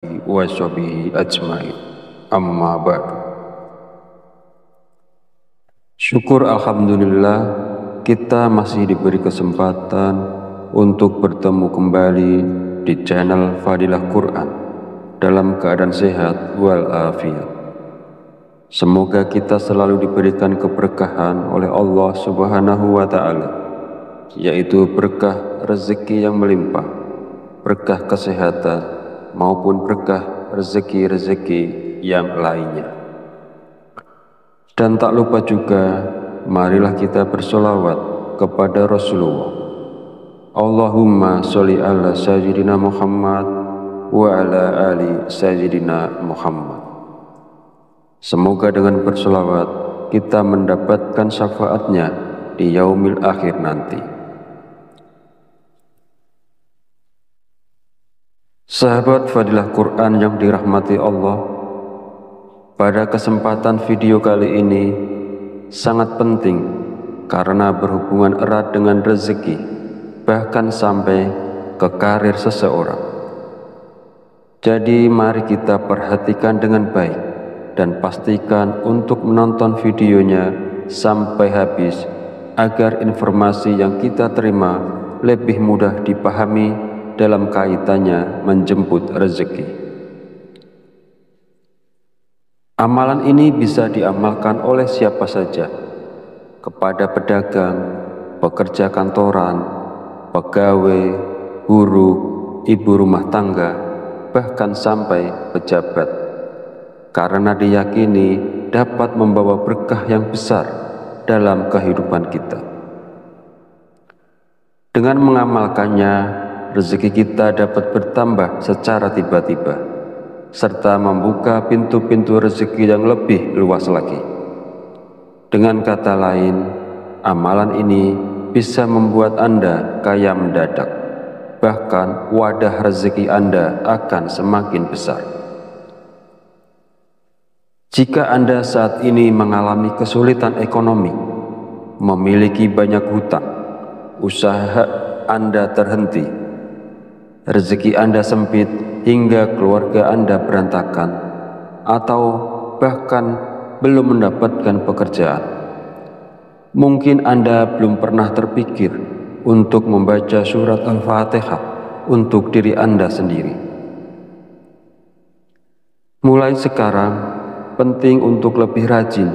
wa sahbihi ajmain. Amma ba'du. Syukur alhamdulillah kita masih diberi kesempatan untuk bertemu kembali di channel Fadilah Quran dalam keadaan sehat walafiat. Semoga kita selalu diberikan keberkahan oleh Allah Subhanahu wa Ta'ala, yaitu berkah rezeki yang melimpah, berkah kesehatan, maupun berkah rezeki-rezeki yang lainnya. Dan tak lupa juga, marilah kita bersolawat kepada Rasulullah. Allahumma sholli ala sayyidina Muhammad wa ala ali sayyidina Muhammad. Semoga dengan bersolawat kita mendapatkan syafaatnya di yaumil akhir nanti. Sahabat Fadilah Quran yang dirahmati Allah, pada kesempatan video kali ini sangat penting karena berhubungan erat dengan rezeki, bahkan sampai ke karir seseorang. Jadi mari kita perhatikan dengan baik dan pastikan untuk menonton videonya sampai habis agar informasi yang kita terima lebih mudah dipahami dalam kaitannya menjemput rezeki. Amalan ini bisa diamalkan oleh siapa saja, kepada pedagang, pekerja kantoran, pegawai, guru, ibu rumah tangga, bahkan sampai pejabat, karena diyakini dapat membawa berkah yang besar dalam kehidupan kita. Dengan mengamalkannya, rezeki kita dapat bertambah secara tiba-tiba, serta membuka pintu-pintu rezeki yang lebih luas lagi. Dengan kata lain, amalan ini bisa membuat Anda kaya mendadak, bahkan wadah rezeki Anda akan semakin besar. Jika Anda saat ini mengalami kesulitan ekonomi, memiliki banyak hutang, usaha Anda terhenti, rezeki Anda sempit hingga keluarga Anda berantakan, atau bahkan belum mendapatkan pekerjaan, mungkin Anda belum pernah terpikir untuk membaca surat Al-Fatihah untuk diri Anda sendiri. Mulai sekarang, penting untuk lebih rajin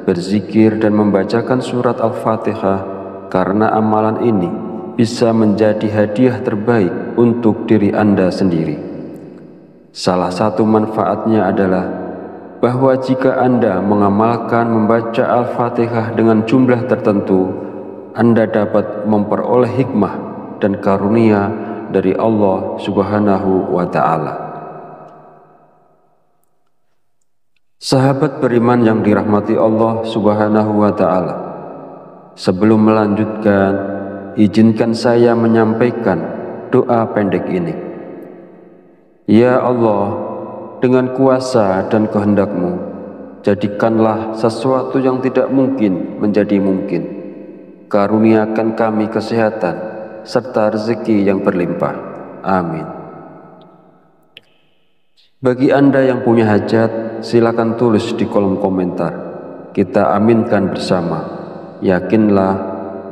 berzikir dan membacakan surat Al-Fatihah, karena amalan ini bisa menjadi hadiah terbaik untuk diri Anda sendiri. Salah satu manfaatnya adalah bahwa jika Anda mengamalkan membaca Al-Fatihah dengan jumlah tertentu, Anda dapat memperoleh hikmah dan karunia dari Allah Subhanahu wa Ta'ala. Sahabat beriman yang dirahmati Allah Subhanahu wa Ta'ala, sebelum melanjutkan, izinkan saya menyampaikan doa pendek ini. Ya Allah, dengan kuasa dan kehendak-Mu, jadikanlah sesuatu yang tidak mungkin menjadi mungkin. Karuniakan kami kesehatan serta rezeki yang berlimpah. Amin. Bagi Anda yang punya hajat, silakan tulis di kolom komentar. Kita aminkan bersama. Yakinlah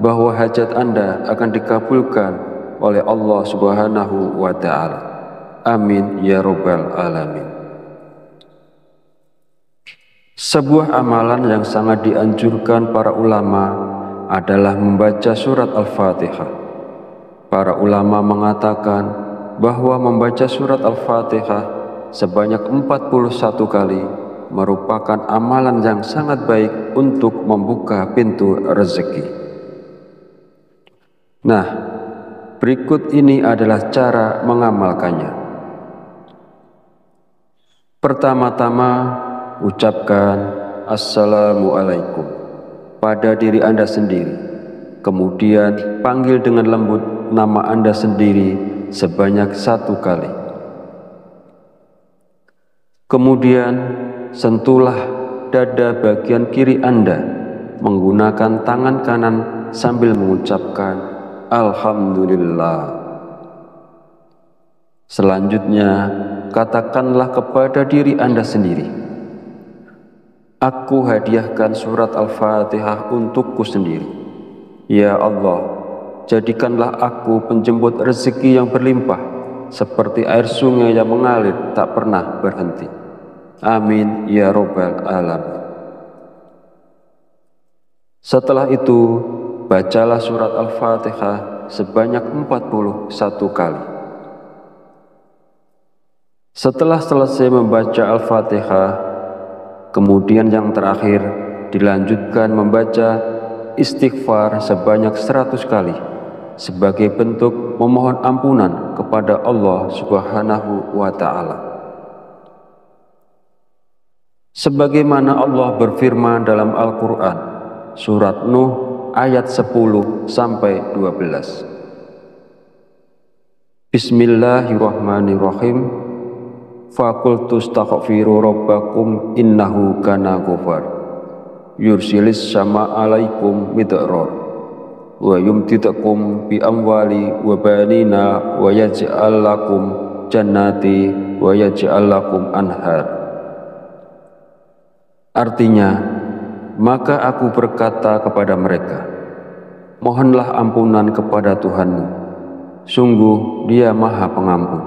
bahwa hajat Anda akan dikabulkan oleh Allah Subhanahu wa Ta'ala. Amin ya Rabbal Alamin. Sebuah amalan yang sangat dianjurkan para ulama adalah membaca surat Al-Fatihah. Para ulama mengatakan bahwa membaca surat Al-Fatihah sebanyak 41 kali merupakan amalan yang sangat baik untuk membuka pintu rezeki. Nah, berikut ini adalah cara mengamalkannya. Pertama-tama, ucapkan Assalamualaikum pada diri Anda sendiri. Kemudian panggil dengan lembut nama Anda sendiri sebanyak 1 kali. Kemudian sentuhlah dada bagian kiri Anda menggunakan tangan kanan sambil mengucapkan Alhamdulillah. Selanjutnya, katakanlah kepada diri Anda sendiri, aku hadiahkan surat Al-Fatihah untukku sendiri. Ya Allah, jadikanlah aku penjemput rezeki yang berlimpah, seperti air sungai yang mengalir tak pernah berhenti. Amin ya Rabbal Alamin. Setelah itu, bacalah surat Al-Fatihah sebanyak 41 kali. Setelah selesai membaca Al-Fatihah, kemudian yang terakhir dilanjutkan membaca istighfar sebanyak 100 kali sebagai bentuk memohon ampunan kepada Allah Subhanahu wa Ta'ala. Sebagaimana Allah berfirman dalam Al-Quran, Surat Nuh ayat 10-12. Bismillahirrahmanirrahim. Faqultu astaghfiru rabbakum innahu kana ghafar. Yursilis sama alaikum midrar. Wa yumtidakum bi amwali wa banina wa yaj'al lakum jannati wa yaj'al lakum anhar. Artinya, maka aku berkata kepada mereka, mohonlah ampunan kepada Tuhanmu, sungguh Dia Maha Pengampun.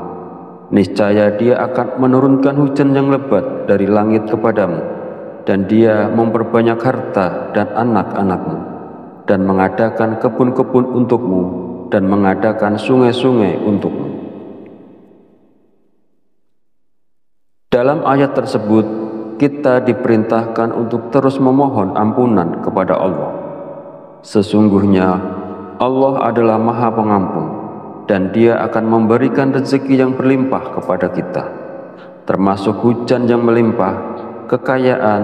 Niscaya Dia akan menurunkan hujan yang lebat dari langit kepadamu, dan Dia memperbanyak harta dan anak-anakmu, dan mengadakan kebun-kebun untukmu, dan mengadakan sungai-sungai untukmu. Dalam ayat tersebut, kita diperintahkan untuk terus memohon ampunan kepada Allah. Sesungguhnya Allah adalah Maha Pengampun, dan Dia akan memberikan rezeki yang berlimpah kepada kita, termasuk hujan yang melimpah, kekayaan,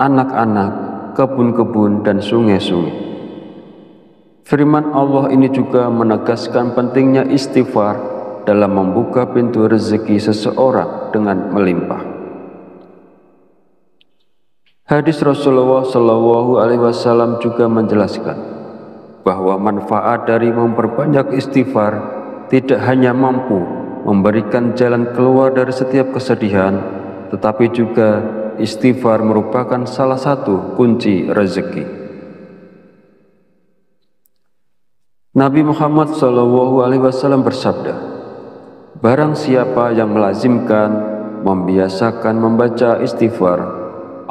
anak-anak, kebun-kebun, dan sungai-sungai. Firman Allah ini juga menegaskan pentingnya istighfar dalam membuka pintu rezeki seseorang dengan melimpah. Hadis Rasulullah SAW juga menjelaskan bahwa manfaat dari memperbanyak istighfar tidak hanya mampu memberikan jalan keluar dari setiap kesedihan, tetapi juga istighfar merupakan salah satu kunci rezeki. Nabi Muhammad SAW bersabda, barang siapa yang melazimkan, membiasakan membaca istighfar,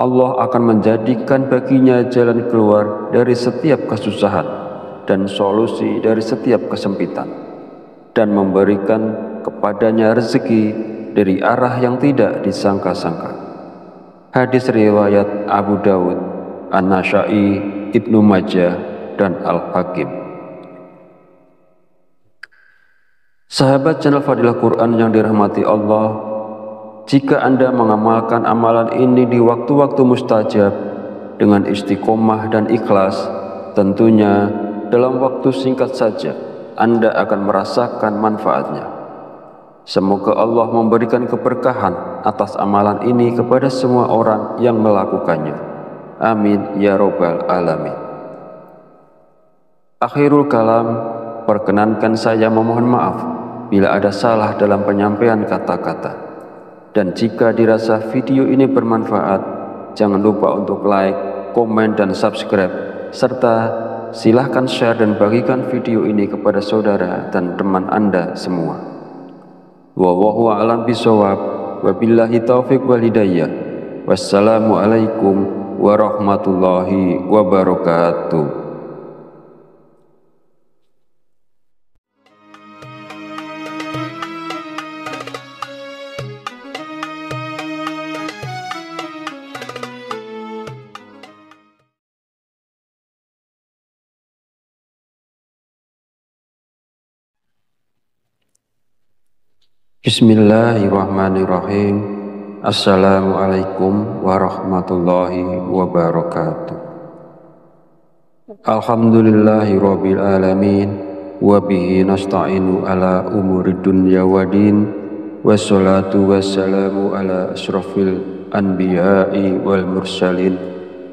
Allah akan menjadikan baginya jalan keluar dari setiap kesusahan dan solusi dari setiap kesempitan, dan memberikan kepadanya rezeki dari arah yang tidak disangka-sangka. Hadis riwayat Abu Dawud, An-Nasa'i, Ibnu Majah, dan Al-Hakim. Sahabat channel Fadilah Quran yang dirahmati Allah, jika Anda mengamalkan amalan ini di waktu-waktu mustajab dengan istiqomah dan ikhlas, tentunya dalam waktu singkat saja Anda akan merasakan manfaatnya. Semoga Allah memberikan keberkahan atas amalan ini kepada semua orang yang melakukannya. Amin ya Rabbal Alamin. Akhirul kalam, perkenankan saya memohon maaf bila ada salah dalam penyampaian kata-kata. Dan jika dirasa video ini bermanfaat, jangan lupa untuk like, komen, dan subscribe, serta silahkan share dan bagikan video ini kepada saudara dan teman Anda semua. Wallahu a'lam bishawab, wabillahi taufiq wal hidayah. Wassalamualaikum warahmatullahi wabarakatuh. Bismillahirrahmanirrahim. Assalamualaikum warahmatullahi wabarakatuh. Alhamdulillahi rabbil alamin, wa bihi nasta'inu ala umuri dunya waddin, wassalatu wassalamu ala asyrafil anbiya'i wal mursalin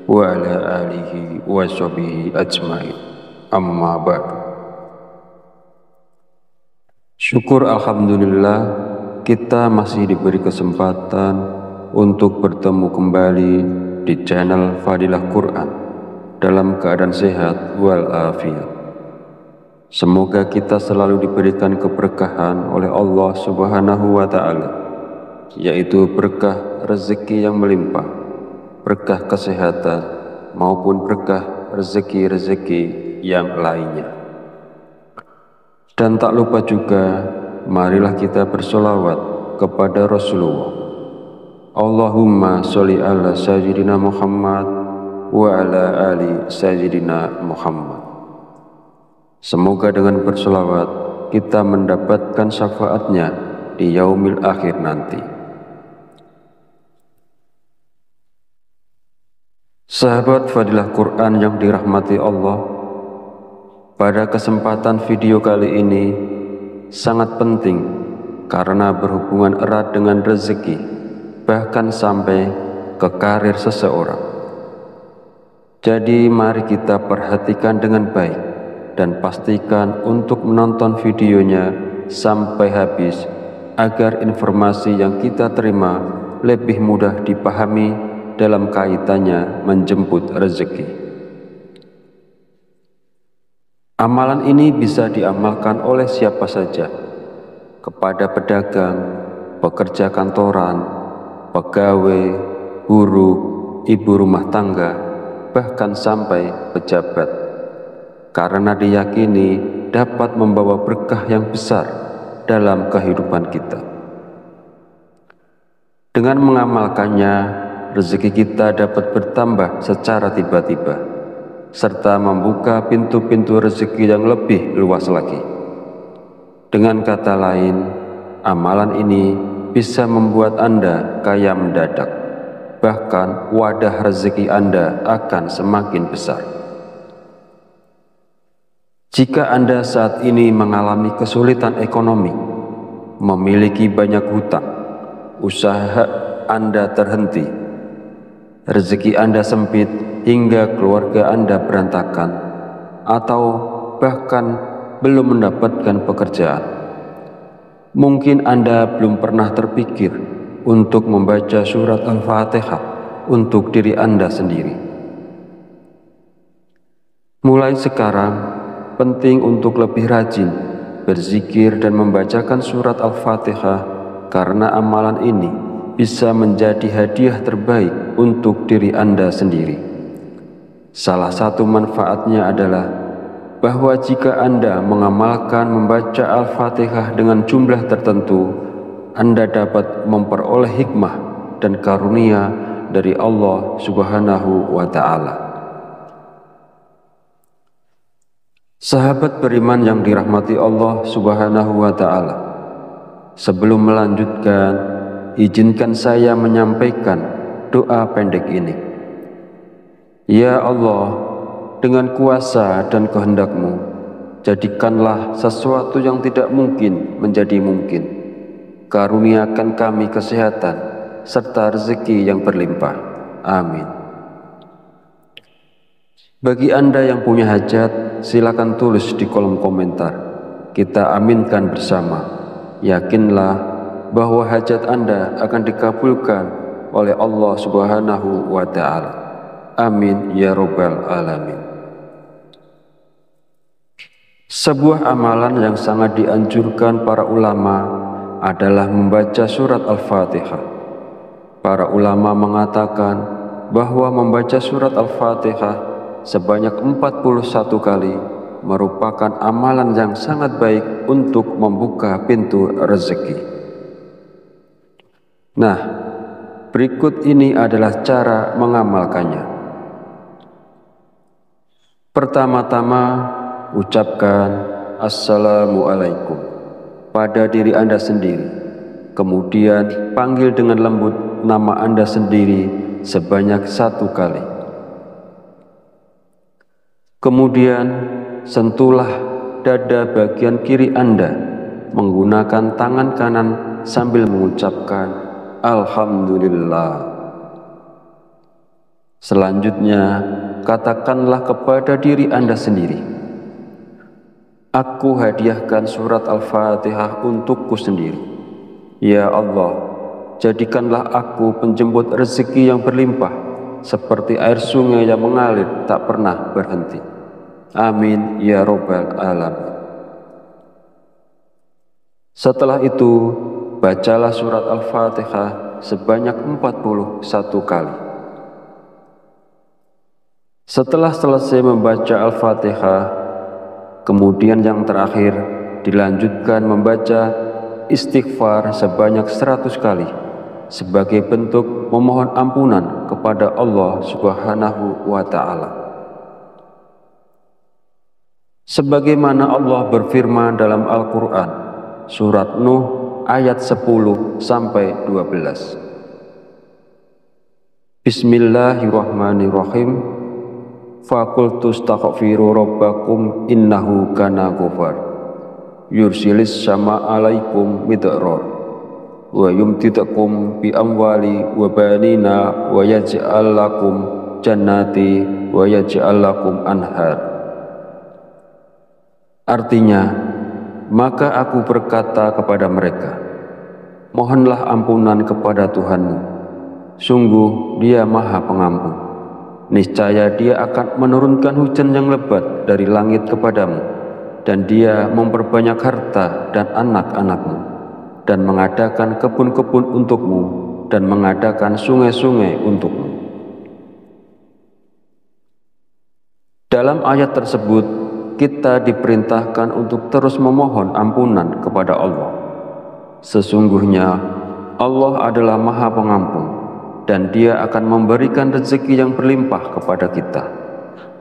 wa ala alihi wa sahbihi ajmain. Amma ba'du. Syukur alhamdulillah kita masih diberi kesempatan untuk bertemu kembali di channel Fadilah Quran dalam keadaan sehat walafiat. Semoga kita selalu diberikan keberkahan oleh Allah Subhanahu wa Ta'ala, yaitu berkah rezeki yang melimpah, berkah kesehatan, maupun berkah rezeki-rezeki yang lainnya. Dan tak lupa juga, marilah kita bersolawat kepada Rasulullah. Allahumma sholli ala sayyidina Muhammad wa ala ali sayyidina Muhammad. Semoga dengan bersolawat kita mendapatkan syafaatnya di yaumil akhir nanti. Sahabat Fadilah Quran yang dirahmati Allah, pada kesempatan video kali ini sangat penting karena berhubungan erat dengan rezeki, bahkan sampai ke karir seseorang. Jadi mari kita perhatikan dengan baik dan pastikan untuk menonton videonya sampai habis agar informasi yang kita terima lebih mudah dipahami dalam kaitannya menjemput rezeki. Amalan ini bisa diamalkan oleh siapa saja, kepada pedagang, pekerja kantoran, pegawai, guru, ibu rumah tangga, bahkan sampai pejabat, karena diyakini dapat membawa berkah yang besar dalam kehidupan kita. Dengan mengamalkannya, rezeki kita dapat bertambah secara tiba-tiba, serta membuka pintu-pintu rezeki yang lebih luas lagi. Dengan kata lain, amalan ini bisa membuat Anda kaya mendadak, bahkan wadah rezeki Anda akan semakin besar. Jika Anda saat ini mengalami kesulitan ekonomi, memiliki banyak hutang, usaha Anda terhenti, rezeki Anda sempit hingga keluarga Anda berantakan, atau bahkan belum mendapatkan pekerjaan, mungkin Anda belum pernah terpikir untuk membaca surat Al-Fatihah untuk diri Anda sendiri. Mulai sekarang, penting untuk lebih rajin berzikir dan membacakan surat Al-Fatihah, karena amalan ini bisa menjadi hadiah terbaik untuk diri Anda sendiri. Salah satu manfaatnya adalah bahwa jika Anda mengamalkan membaca Al-Fatihah dengan jumlah tertentu, Anda dapat memperoleh hikmah dan karunia dari Allah Subhanahu wa Ta'ala. Sahabat beriman yang dirahmati Allah Subhanahu wa Ta'ala, sebelum melanjutkan, izinkan saya menyampaikan doa pendek ini. Ya Allah, dengan kuasa dan kehendak-Mu, jadikanlah sesuatu yang tidak mungkin menjadi mungkin. Karuniakan kami kesehatan serta rezeki yang berlimpah. Amin. Bagi Anda yang punya hajat, silakan tulis di kolom komentar. Kita aminkan bersama. Yakinlah bahwa hajat Anda akan dikabulkan oleh Allah Subhanahu wa Ta'ala. Amin ya Rabbal Alamin. Sebuah amalan yang sangat dianjurkan para ulama adalah membaca surat Al-Fatihah. Para ulama mengatakan bahwa membaca surat Al-Fatihah sebanyak 41 kali merupakan amalan yang sangat baik untuk membuka pintu rezeki. Nah, berikut ini adalah cara mengamalkannya. Pertama-tama, ucapkan Assalamualaikum pada diri Anda sendiri. Kemudian panggil dengan lembut nama Anda sendiri sebanyak 1 kali. Kemudian sentuhlah dada bagian kiri Anda menggunakan tangan kanan sambil mengucapkan Alhamdulillah. Selanjutnya, katakanlah kepada diri Anda sendiri, aku hadiahkan surat Al-Fatihah untukku sendiri. Ya Allah, jadikanlah aku penjemput rezeki yang berlimpah, seperti air sungai yang mengalir tak pernah berhenti. Amin ya Rabbal Alamin. Setelah itu, bacalah surat Al-Fatihah sebanyak 41 kali. Setelah selesai membaca Al-Fatihah, kemudian yang terakhir dilanjutkan membaca istighfar sebanyak 100 kali sebagai bentuk memohon ampunan kepada Allah Subhanahu wa Ta'ala. Sebagaimana Allah berfirman dalam Al-Quran, surat Nuh ayat 10-12. Bismillahirrahmanirrahim. Faqultu astaghfiru rabbakum innahu kana ghafar yursilis sama alaikum midrar wa yumtidakum bi amwali wa banina wa yaj'al lakum jannati wa yaj'al lakum anhar. Artinya, maka aku berkata kepada mereka, mohonlah ampunan kepada Tuhanmu, sungguh Dia Maha Pengampun. Niscaya Dia akan menurunkan hujan yang lebat dari langit kepadamu, dan Dia memperbanyak harta dan anak-anakmu, dan mengadakan kebun-kebun untukmu, dan mengadakan sungai-sungai untukmu. Dalam ayat tersebut, kita diperintahkan untuk terus memohon ampunan kepada Allah. Sesungguhnya Allah adalah Maha Pengampun, dan Dia akan memberikan rezeki yang berlimpah kepada kita,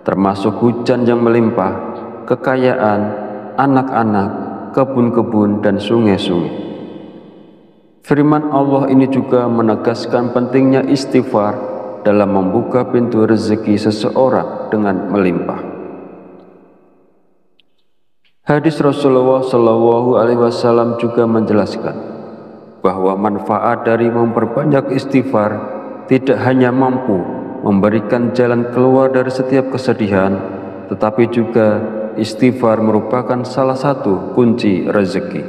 termasuk hujan yang melimpah, kekayaan, anak-anak, kebun-kebun, dan sungai-sungai. Firman Allah ini juga menegaskan pentingnya istighfar dalam membuka pintu rezeki seseorang dengan melimpah. Hadis Rasulullah SAW juga menjelaskan bahwa manfaat dari memperbanyak istighfar tidak hanya mampu memberikan jalan keluar dari setiap kesedihan, tetapi juga istighfar merupakan salah satu kunci rezeki.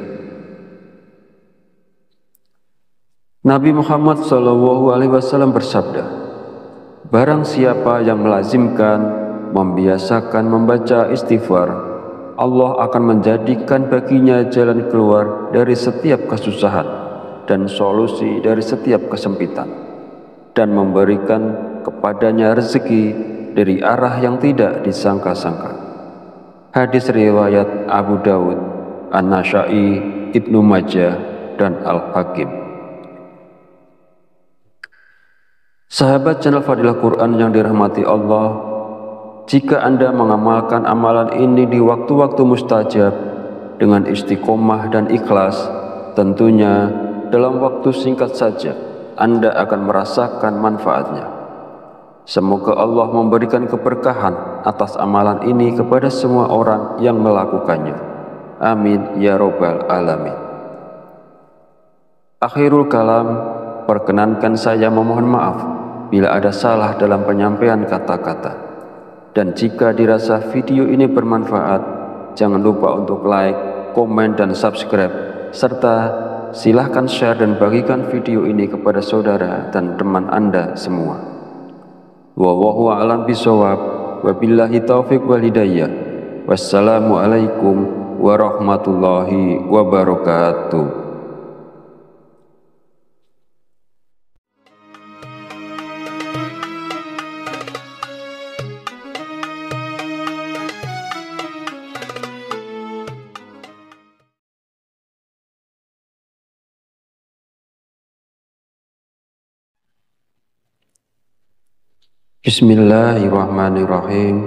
Nabi Muhammad SAW bersabda, barang siapa yang melazimkan, membiasakan membaca istighfar, Allah akan menjadikan baginya jalan keluar dari setiap kesusahan dan solusi dari setiap kesempitan, dan memberikan kepadanya rezeki dari arah yang tidak disangka-sangka. Hadis riwayat Abu Dawud, An-Nasa'i, Ibnu Majah, dan Al-Hakim. Sahabat channel Fadilah Quran yang dirahmati Allah, jika Anda mengamalkan amalan ini di waktu-waktu mustajab dengan istiqomah dan ikhlas, tentunya dalam waktu singkat saja Anda akan merasakan manfaatnya. Semoga Allah memberikan keberkahan atas amalan ini kepada semua orang yang melakukannya. Amin ya Rabbal Alamin. Akhirul kalam, perkenankan saya memohon maaf bila ada salah dalam penyampaian kata-kata. Dan jika dirasa video ini bermanfaat, jangan lupa untuk like, komen, dan subscribe, serta silahkan share dan bagikan video ini kepada saudara dan teman Anda semua. Wallahu a'lam bishawab, wabillahi taufiq wal hidayah. Wassalamualaikum warahmatullahi wabarakatuh. Bismillahirrahmanirrahim.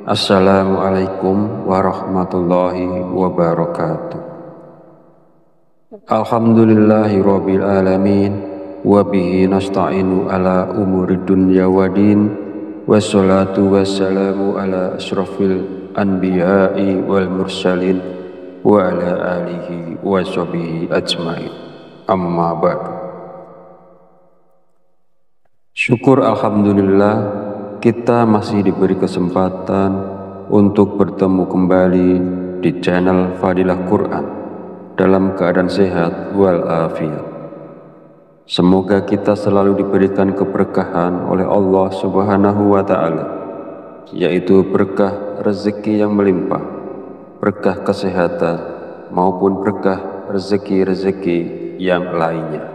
Assalamualaikum warahmatullahi wabarakatuh. Alhamdulillahi rabbil alamin, wa bihi nasta'inu ala umurid dunya waddin, wassalatu wassalamu ala asyrafil anbiya'i wal mursalin wa ala alihi wa sahbihi ajmain. Amma ba'du. Syukur alhamdulillah, kita masih diberi kesempatan untuk bertemu kembali di channel Fadilah Quran dalam keadaan sehat walafiat. Semoga kita selalu diberikan keberkahan oleh Allah Subhanahu wa Ta'ala, yaitu berkah rezeki yang melimpah, berkah kesehatan, maupun berkah rezeki-rezeki yang lainnya.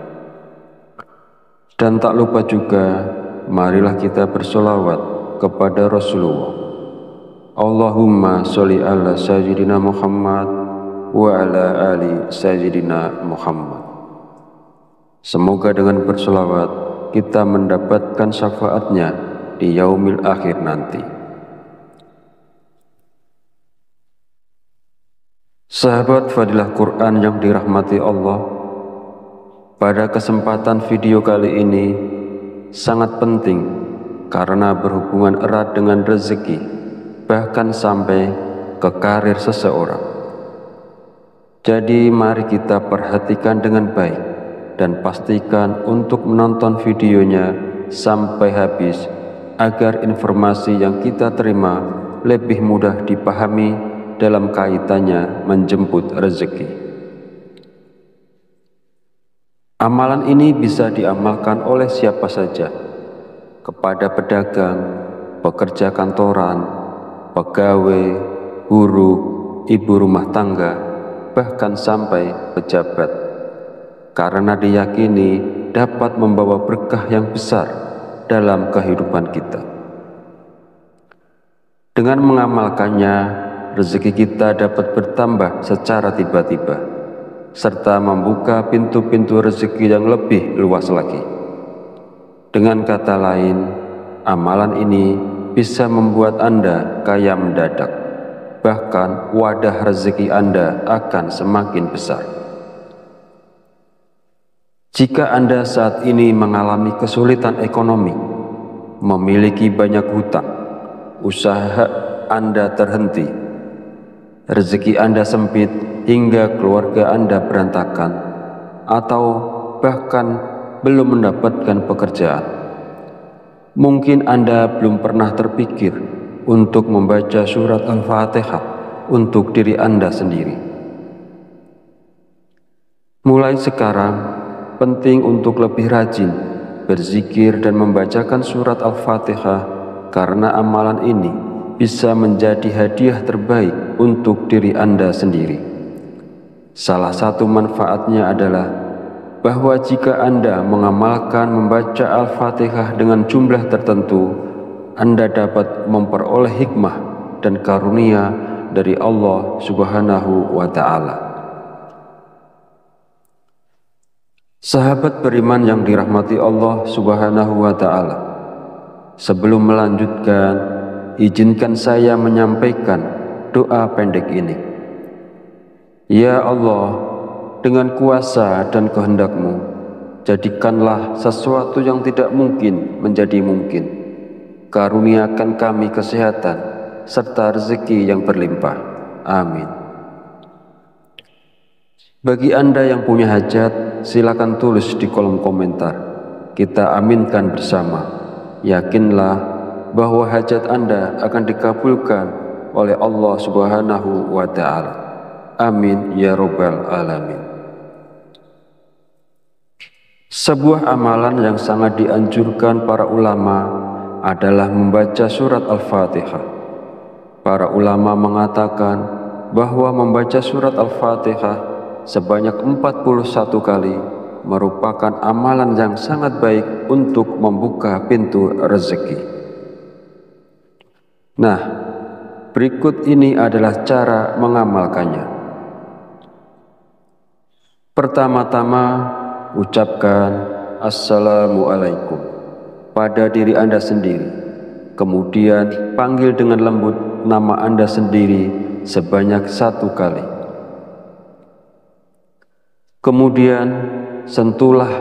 Dan tak lupa juga, marilah kita bersolawat kepada Rasulullah. Allahumma sholli ala sayyidina Muhammad wa ala ali sayyidina Muhammad. Semoga dengan bersolawat kita mendapatkan syafaatnya di yaumil akhir nanti. Sahabat Fadilah Quran yang dirahmati Allah, pada kesempatan video kali ini sangat penting karena berhubungan erat dengan rezeki, bahkan sampai ke karir seseorang. Jadi mari kita perhatikan dengan baik dan pastikan untuk menonton videonya sampai habis agar informasi yang kita terima lebih mudah dipahami dalam kaitannya menjemput rezeki. Amalan ini bisa diamalkan oleh siapa saja, kepada pedagang, pekerja kantoran, pegawai, buruh, ibu rumah tangga, bahkan sampai pejabat, karena diyakini dapat membawa berkah yang besar dalam kehidupan kita. Dengan mengamalkannya, rezeki kita dapat bertambah secara tiba-tiba, serta membuka pintu-pintu rezeki yang lebih luas lagi. Dengan kata lain, amalan ini bisa membuat Anda kaya mendadak, bahkan wadah rezeki Anda akan semakin besar. Jika Anda saat ini mengalami kesulitan ekonomi, memiliki banyak hutang, usaha Anda terhenti, rezeki Anda sempit hingga keluarga Anda berantakan, atau bahkan belum mendapatkan pekerjaan, mungkin Anda belum pernah terpikir untuk membaca surat Al-Fatihah untuk diri Anda sendiri. Mulai sekarang, penting untuk lebih rajin berzikir dan membacakan surat Al-Fatihah, karena amalan ini bisa menjadi hadiah terbaik untuk diri Anda sendiri. Salah satu manfaatnya adalah bahwa jika Anda mengamalkan membaca Al-Fatihah dengan jumlah tertentu, Anda dapat memperoleh hikmah dan karunia dari Allah Subhanahu wa Ta'ala. Sahabat beriman yang dirahmati Allah Subhanahu wa Ta'ala, sebelum melanjutkan, izinkan saya menyampaikan doa pendek ini. Ya Allah, dengan kuasa dan kehendak-Mu, jadikanlah sesuatu yang tidak mungkin menjadi mungkin. Karuniakan kami kesehatan serta rezeki yang berlimpah. Amin. Bagi Anda yang punya hajat, silakan tulis di kolom komentar. Kita aminkan bersama. Yakinlah bahwa hajat Anda akan dikabulkan oleh Allah Subhanahu wa Ta'ala. Amin ya Rabbal Alamin. Sebuah amalan yang sangat dianjurkan para ulama adalah membaca surat Al-Fatihah. Para ulama mengatakan bahwa membaca surat Al-Fatihah sebanyak 41 kali merupakan amalan yang sangat baik untuk membuka pintu rezeki. Nah, berikut ini adalah cara mengamalkannya. Pertama-tama, ucapkan Assalamualaikum pada diri Anda sendiri. Kemudian panggil dengan lembut nama Anda sendiri sebanyak 1 kali. Kemudian sentuhlah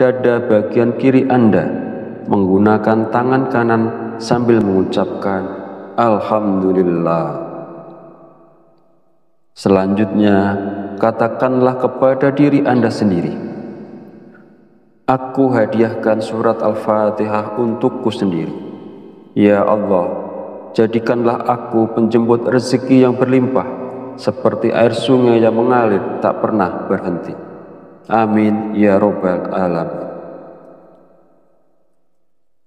dada bagian kiri Anda menggunakan tangan kanan sambil mengucapkan Alhamdulillah. Selanjutnya, katakanlah kepada diri Anda sendiri, aku hadiahkan surat Al-Fatihah untukku sendiri. Ya Allah, jadikanlah aku penjemput rezeki yang berlimpah seperti air sungai yang mengalir tak pernah berhenti. Amin ya Rabbal Alamin.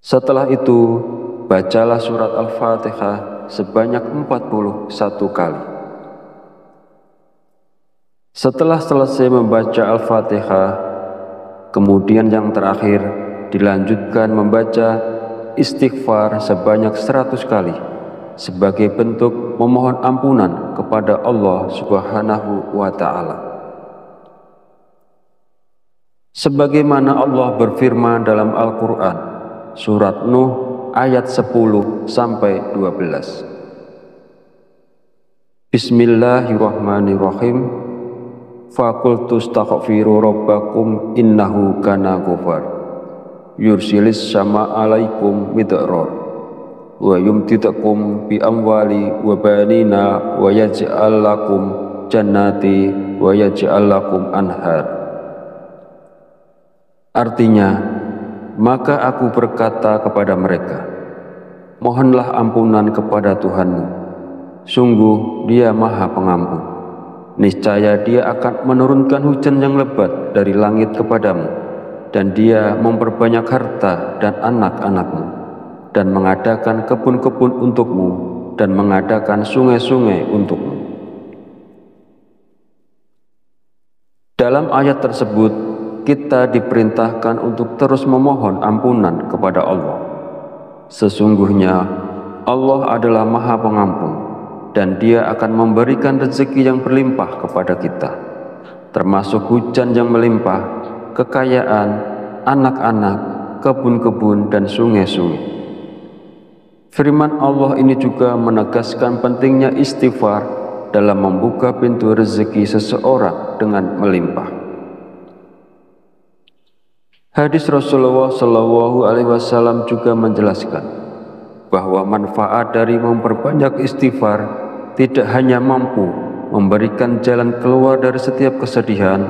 Setelah itu, bacalah surat Al-Fatihah sebanyak 41 kali. Setelah selesai membaca Al-Fatihah, kemudian yang terakhir dilanjutkan membaca istighfar sebanyak 100 kali sebagai bentuk memohon ampunan kepada Allah Subhanahu wa Ta'ala. Sebagaimana Allah berfirman dalam Al-Quran, surat Nuh ayat 10-12. Bismillahirrahmanirrahim. Faqultu astaghfiru rabbakum innahu kana ghafar yursilis sama alaikum midrar wa yumtidakum bi amwali wa banina wa yaj'al lakum jannati wa yaj'al lakum anhar. Artinya, maka aku berkata kepada mereka, mohonlah ampunan kepada Tuhanmu, sungguh Dia Maha Pengampun. Niscaya Dia akan menurunkan hujan yang lebat dari langit kepadamu, dan Dia memperbanyak harta dan anak-anakmu, dan mengadakan kebun-kebun untukmu, dan mengadakan sungai-sungai untukmu. Dalam ayat tersebut, kita diperintahkan untuk terus memohon ampunan kepada Allah. Sesungguhnya Allah adalah Maha Pengampun, dan Dia akan memberikan rezeki yang berlimpah kepada kita, termasuk hujan yang melimpah, kekayaan, anak-anak, kebun-kebun, dan sungai-sungai. Firman Allah ini juga menegaskan pentingnya istighfar dalam membuka pintu rezeki seseorang dengan melimpah. Hadis Rasulullah SAW juga menjelaskan bahwa manfaat dari memperbanyak istighfar tidak hanya mampu memberikan jalan keluar dari setiap kesedihan,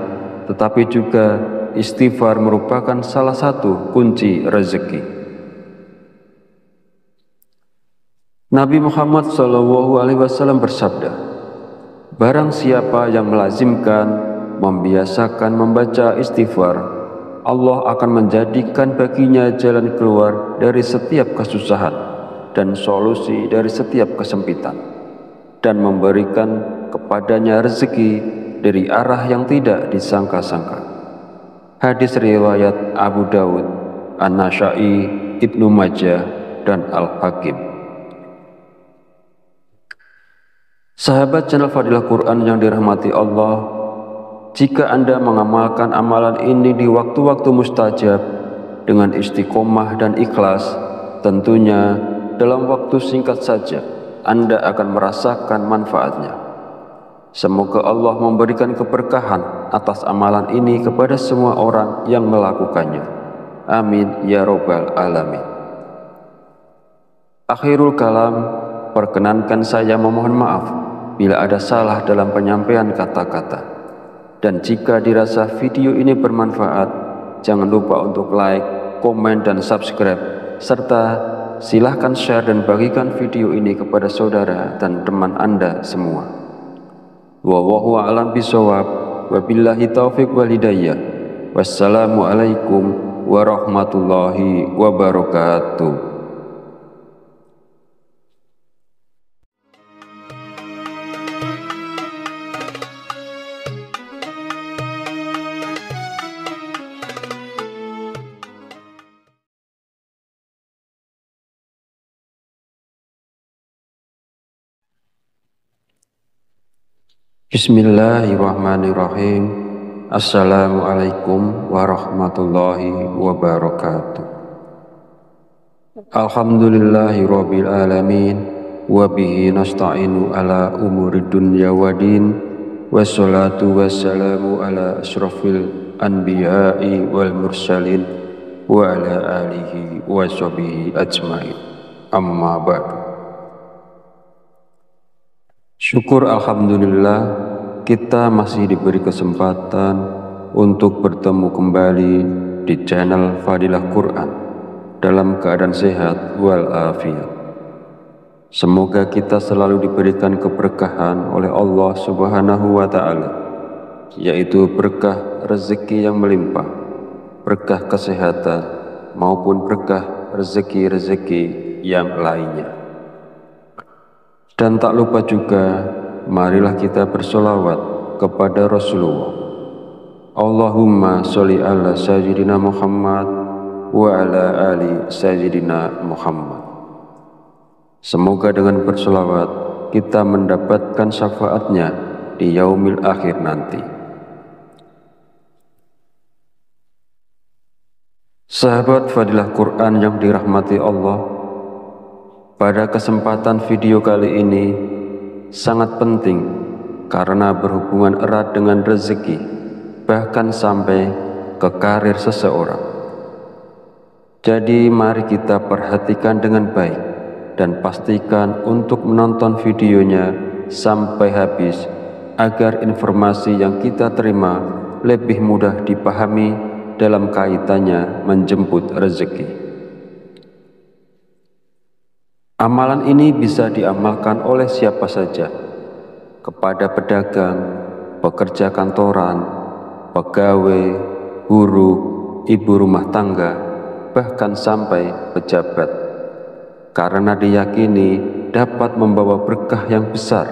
tetapi juga istighfar merupakan salah satu kunci rezeki. Nabi Muhammad SAW bersabda, barang siapa yang melazimkan, membiasakan membaca istighfar, Allah akan menjadikan baginya jalan keluar dari setiap kesusahan dan solusi dari setiap kesempitan, dan memberikan kepadanya rezeki dari arah yang tidak disangka-sangka. Hadis riwayat Abu Dawud, An-Nasa'i, Ibnu Majah, dan Al-Hakim. Sahabat channel Fadilah Quran yang dirahmati Allah, jika Anda mengamalkan amalan ini di waktu-waktu mustajab dengan istiqomah dan ikhlas, tentunya dalam waktu singkat saja Anda akan merasakan manfaatnya. Semoga Allah memberikan keberkahan atas amalan ini kepada semua orang yang melakukannya. Amin ya Rabbal Alamin. Akhirul kalam, perkenankan saya memohon maaf bila ada salah dalam penyampaian kata-kata. Dan jika dirasa video ini bermanfaat, jangan lupa untuk like, komen, dan subscribe, serta silahkan share dan bagikan video ini kepada saudara dan teman Anda semua. Wallahu a'lam bishawab, wabillahi taufiq wal hidayah. Wassalamualaikum warahmatullahi wabarakatuh. Bismillahirrahmanirrahim. Assalamualaikum warahmatullahi wabarakatuh. Alhamdulillahi rabbil alamin, wa bihi nasta'inu ala umuri dunya wa din, wassalatu wassalamu ala asrafil anbiya'i wal mursalin wa ala alihi wa sahbihi ajmain. Amma ba'du. Syukur alhamdulillah, kita masih diberi kesempatan untuk bertemu kembali di channel Fadilah Quran dalam keadaan sehat walafiat. Semoga kita selalu diberikan keberkahan oleh Allah Subhanahu wa Ta'ala, yaitu berkah rezeki yang melimpah, berkah kesehatan, maupun berkah rezeki-rezeki yang lainnya. Dan tak lupa juga, marilah kita bersolawat kepada Rasulullah. Allahumma sholli ala sayyidina Muhammad wa ala ali sayyidina Muhammad. Semoga dengan bersolawat kita mendapatkan syafaatnya di yaumil akhir nanti. Sahabat Fadilah Quran yang dirahmati Allah, pada kesempatan video kali ini sangat penting karena berhubungan erat dengan rezeki, bahkan sampai ke karir seseorang. Jadi mari kita perhatikan dengan baik dan pastikan untuk menonton videonya sampai habis agar informasi yang kita terima lebih mudah dipahami dalam kaitannya menjemput rezeki. Amalan ini bisa diamalkan oleh siapa saja, kepada pedagang, pekerja kantoran, pegawai, guru, ibu rumah tangga, bahkan sampai pejabat, karena diyakini dapat membawa berkah yang besar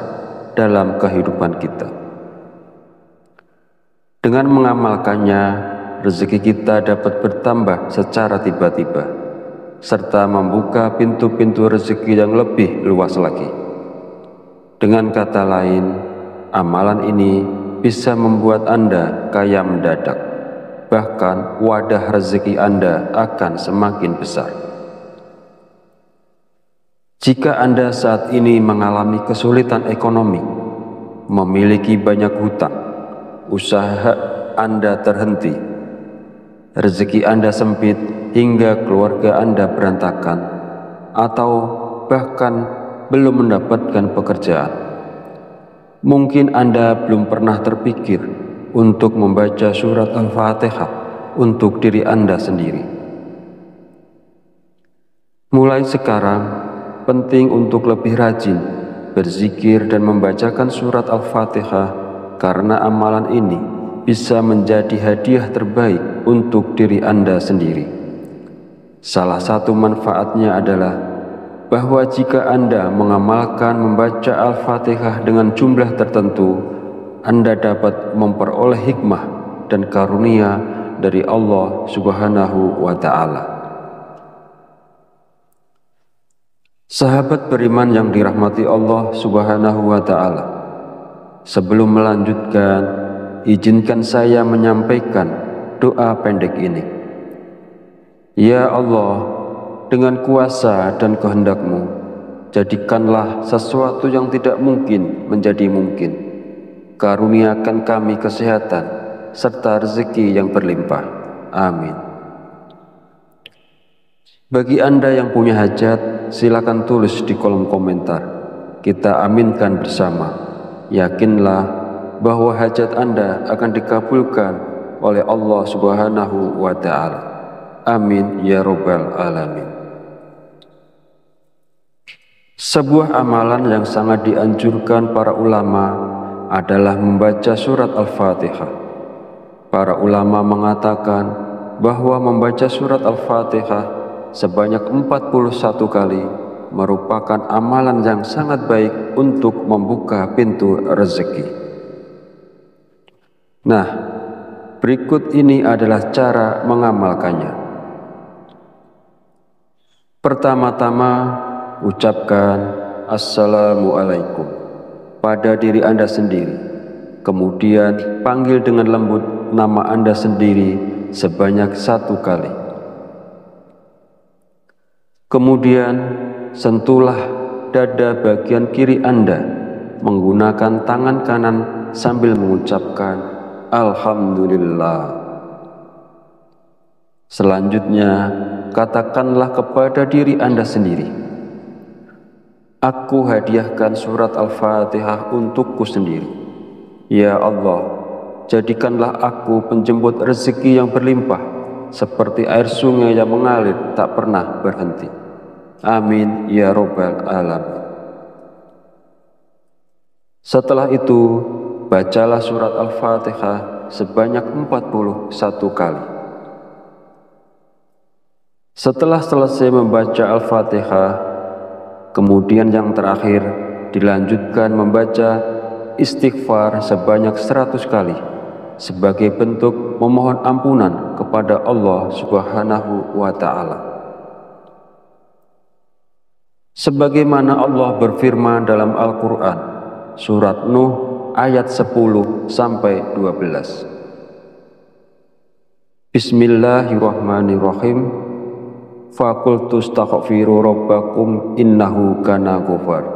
dalam kehidupan kita. Dengan mengamalkannya, rezeki kita dapat bertambah secara tiba-tiba, serta membuka pintu-pintu rezeki yang lebih luas lagi. Dengan kata lain, amalan ini bisa membuat Anda kaya mendadak, bahkan wadah rezeki Anda akan semakin besar. Jika Anda saat ini mengalami kesulitan ekonomi, memiliki banyak hutang, usaha Anda terhenti, rezeki Anda sempit hingga keluarga Anda berantakan, atau bahkan belum mendapatkan pekerjaan, mungkin Anda belum pernah terpikir untuk membaca surat Al-Fatihah untuk diri Anda sendiri. Mulai sekarang, penting untuk lebih rajin berzikir dan membacakan surat Al-Fatihah, karena amalan ini bisa menjadi hadiah terbaik untuk diri Anda sendiri. Salah satu manfaatnya adalah bahwa jika Anda mengamalkan membaca Al-Fatihah dengan jumlah tertentu, Anda dapat memperoleh hikmah dan karunia dari Allah Subhanahu wa Ta'ala. Sahabat beriman yang dirahmati Allah Subhanahu wa Ta'ala, sebelum melanjutkan, izinkan saya menyampaikan doa pendek ini. Ya Allah, dengan kuasa dan kehendak-Mu, jadikanlah sesuatu yang tidak mungkin menjadi mungkin. Karuniakan kami kesehatan serta rezeki yang berlimpah. Amin. Bagi Anda yang punya hajat, silakan tulis di kolom komentar. Kita aminkan bersama. Yakinlah bahwa hajat Anda akan dikabulkan oleh Allah Subhanahu wa Ta'ala. Amin ya Rabbal Alamin. Sebuah amalan yang sangat dianjurkan para ulama adalah membaca surat Al-Fatihah. Para ulama mengatakan bahwa membaca surat Al-Fatihah sebanyak 41 kali merupakan amalan yang sangat baik untuk membuka pintu rezeki. Nah, berikut ini adalah cara mengamalkannya. Pertama-tama, ucapkan Assalamualaikum pada diri Anda sendiri. Kemudian panggil dengan lembut nama Anda sendiri sebanyak 1 kali. Kemudian sentuhlah dada bagian kiri Anda menggunakan tangan kanan sambil mengucapkan Alhamdulillah. Selanjutnya, katakanlah kepada diri Anda sendiri, aku hadiahkan surat Al-Fatihah untukku sendiri. Ya Allah, jadikanlah aku penjemput rezeki yang berlimpah, seperti air sungai yang mengalir tak pernah berhenti. Amin ya Rabbal Alamin. Setelah itu, bacalah surat Al-Fatihah sebanyak 41 kali. Setelah selesai membaca Al-Fatihah, kemudian yang terakhir dilanjutkan membaca istighfar sebanyak 100 kali sebagai bentuk memohon ampunan kepada Allah Subhanahu wa Ta'ala. Sebagaimana Allah berfirman dalam Al-Quran, surat Nuh ayat 10-12. Bismillahirrahmanirrahim. Faqultu astaghfiru rabbakum innahu kana ghafar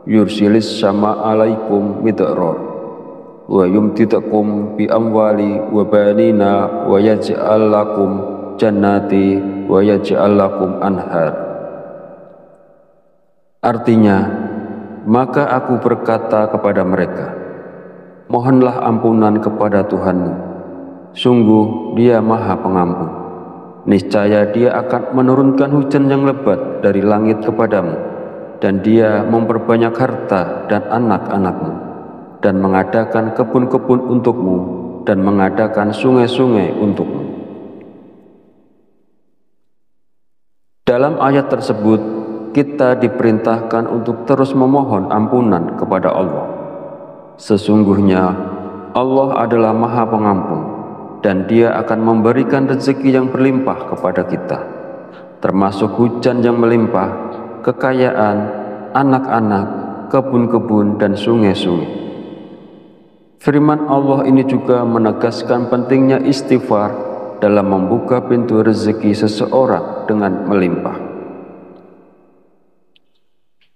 yursilis sama alaikum midrar wa yumtidakum bi amwali wa banina wa yaj'al lakum jannati wa yaj'al lakum anhar. Artinya, maka aku berkata kepada mereka, mohonlah ampunan kepada Tuhanmu, sungguh Dia Maha Pengampun. Niscaya Dia akan menurunkan hujan yang lebat dari langit kepadamu, dan Dia memperbanyak harta dan anak-anakmu, dan mengadakan kebun-kebun untukmu, dan mengadakan sungai-sungai untukmu. Dalam ayat tersebut, kita diperintahkan untuk terus memohon ampunan kepada Allah. Sesungguhnya Allah adalah Maha Pengampun, dan Dia akan memberikan rezeki yang berlimpah kepada kita, termasuk hujan yang melimpah, kekayaan, anak-anak, kebun-kebun, dan sungai-sungai. Firman Allah ini juga menegaskan pentingnya istighfar dalam membuka pintu rezeki seseorang dengan melimpah.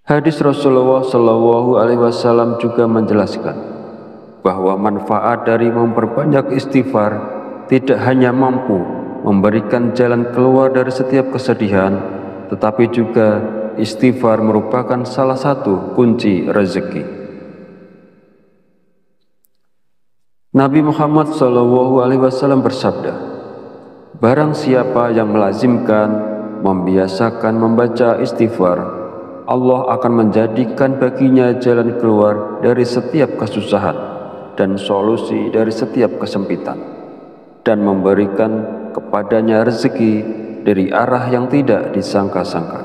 Hadis Rasulullah SAW juga menjelaskan bahwa manfaat dari memperbanyak istighfar tidak hanya mampu memberikan jalan keluar dari setiap kesedihan, tetapi juga istighfar merupakan salah satu kunci rezeki. Nabi Muhammad SAW bersabda, barang siapa yang melazimkan, membiasakan membaca istighfar, Allah akan menjadikan baginya jalan keluar dari setiap kesusahan dan solusi dari setiap kesempitan, dan memberikan kepadanya rezeki dari arah yang tidak disangka-sangka.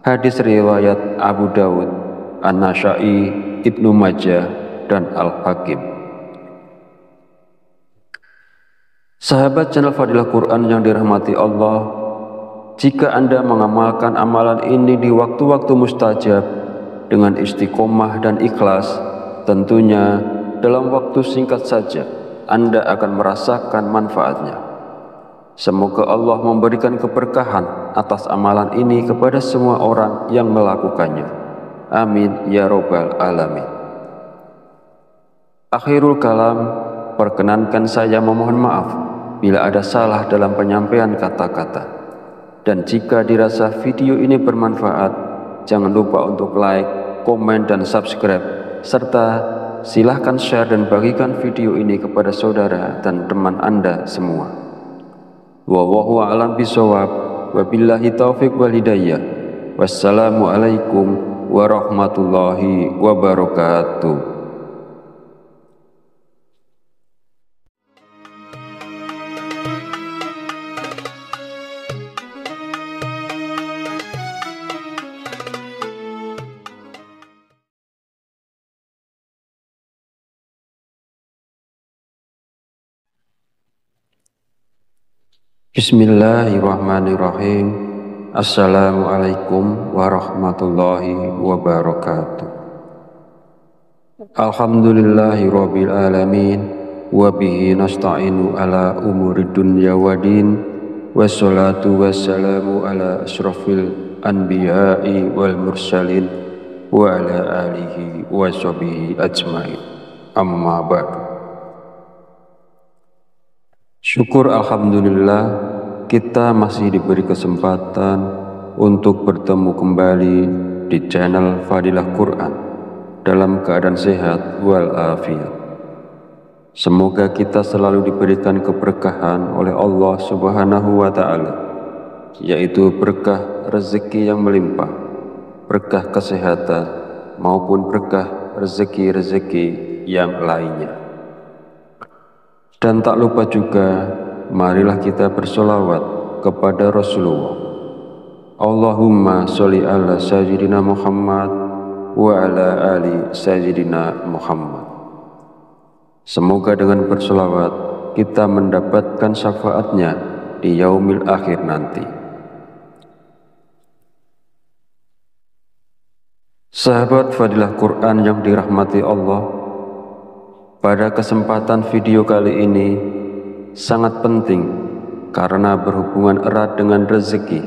Hadis riwayat Abu Dawud, An-Nasa'i, Ibnu Majah, dan Al-Hakim. Sahabat channel Fadilah Quran yang dirahmati Allah, jika Anda mengamalkan amalan ini di waktu-waktu mustajab dengan istiqomah dan ikhlas, tentunya dalam waktu singkat saja Anda akan merasakan manfaatnya. Semoga Allah memberikan keberkahan atas amalan ini kepada semua orang yang melakukannya. Amin ya robbal alamin. Akhirul kalam, perkenankan saya memohon maaf bila ada salah dalam penyampaian kata-kata. Dan jika dirasa video ini bermanfaat, jangan lupa untuk like, komen, dan subscribe, serta silahkan share dan bagikan video ini kepada saudara dan teman Anda semua. Wallahu a'lam bishawab, wabillahi taufiq wal hidayah. Wassalamualaikum warahmatullahi wabarakatuh. Bismillahirrahmanirrahim. Assalamualaikum warahmatullahi wabarakatuh. Alhamdulillahi rabbil alamin, wa bihi nasta'inu ala umuri dunya waddin, wassalatu wassalamu ala asyrafil anbiya'i wal mursalin wa ala alihi wa sahbihi ajmain. Amma ba'du. Syukur alhamdulillah, kita masih diberi kesempatan untuk bertemu kembali di channel Fadilah Quran dalam keadaan sehat walafiat. Semoga kita selalu diberikan keberkahan oleh Allah Subhanahu wa Ta'ala, yaitu berkah rezeki yang melimpah, berkah kesehatan maupun berkah rezeki-rezeki yang lainnya. Dan tak lupa juga, marilah kita bersolawat kepada Rasulullah. Allahumma sholli ala sayyidina Muhammad wa ala ali sayyidina Muhammad. Semoga dengan bersolawat kita mendapatkan syafaatnya di yaumil akhir nanti. Sahabat Fadilah Quran yang dirahmati Allah, pada kesempatan video kali ini sangat penting karena berhubungan erat dengan rezeki,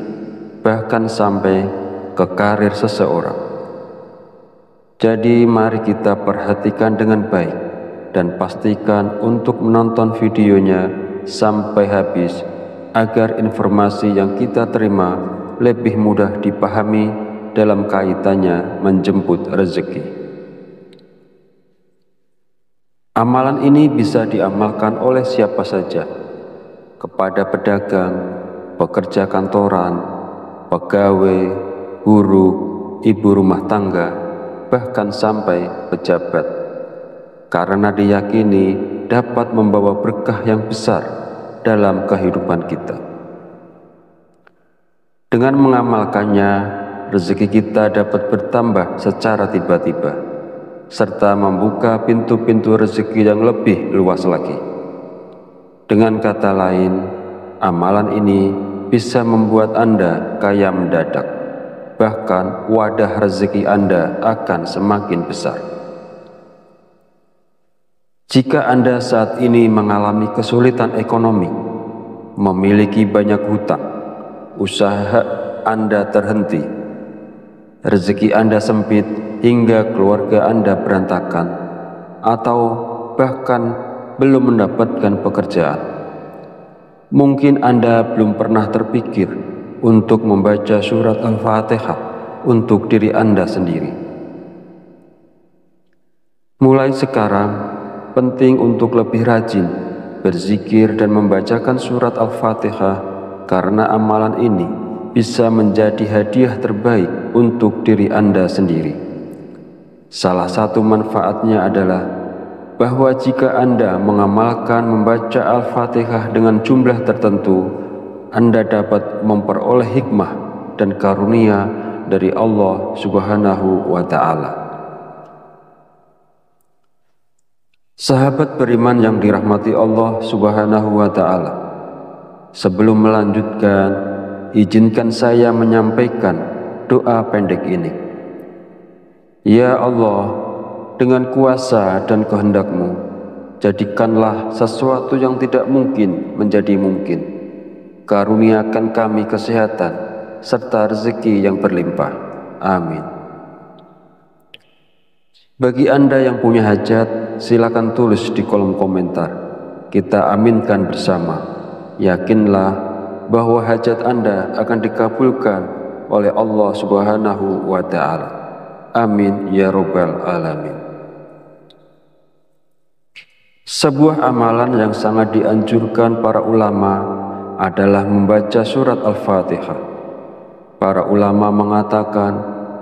bahkan sampai ke karir seseorang. Jadi mari kita perhatikan dengan baik dan pastikan untuk menonton videonya sampai habis agar informasi yang kita terima lebih mudah dipahami dalam kaitannya menjemput rezeki. Amalan ini bisa diamalkan oleh siapa saja, kepada pedagang, pekerja kantoran, pegawai, guru, ibu rumah tangga, bahkan sampai pejabat, karena diyakini dapat membawa berkah yang besar dalam kehidupan kita. Dengan mengamalkannya, rezeki kita dapat bertambah secara tiba-tiba, serta membuka pintu-pintu rezeki yang lebih luas lagi. Dengan kata lain, amalan ini bisa membuat Anda kaya mendadak, bahkan wadah rezeki Anda akan semakin besar. Jika Anda saat ini mengalami kesulitan ekonomi, memiliki banyak hutang, usaha Anda terhenti, rezeki Anda sempit hingga keluarga Anda berantakan, atau bahkan belum mendapatkan pekerjaan, mungkin Anda belum pernah terpikir untuk membaca surat Al-Fatihah untuk diri Anda sendiri. Mulai sekarang, penting untuk lebih rajin berzikir dan membacakan surat Al-Fatihah, karena amalan ini bisa menjadi hadiah terbaik untuk diri Anda sendiri. Salah satu manfaatnya adalah bahwa jika Anda mengamalkan membaca Al-Fatihah dengan jumlah tertentu, Anda dapat memperoleh hikmah dan karunia dari Allah Subhanahu wa Ta'ala. Sahabat beriman yang dirahmati Allah Subhanahu wa Ta'ala, sebelum melanjutkan, izinkan saya menyampaikan doa pendek ini. Ya Allah, dengan kuasa dan kehendak-Mu, jadikanlah sesuatu yang tidak mungkin menjadi mungkin. Karuniakan kami kesehatan serta rezeki yang berlimpah. Amin. Bagi Anda yang punya hajat, silakan tulis di kolom komentar. Kita aminkan bersama. Yakinlah bahwa hajat Anda akan dikabulkan oleh Allah Subhanahu wa Ta'ala. Amin ya Rabbal Alamin. Sebuah amalan yang sangat dianjurkan para ulama adalah membaca surat Al-Fatihah. Para ulama mengatakan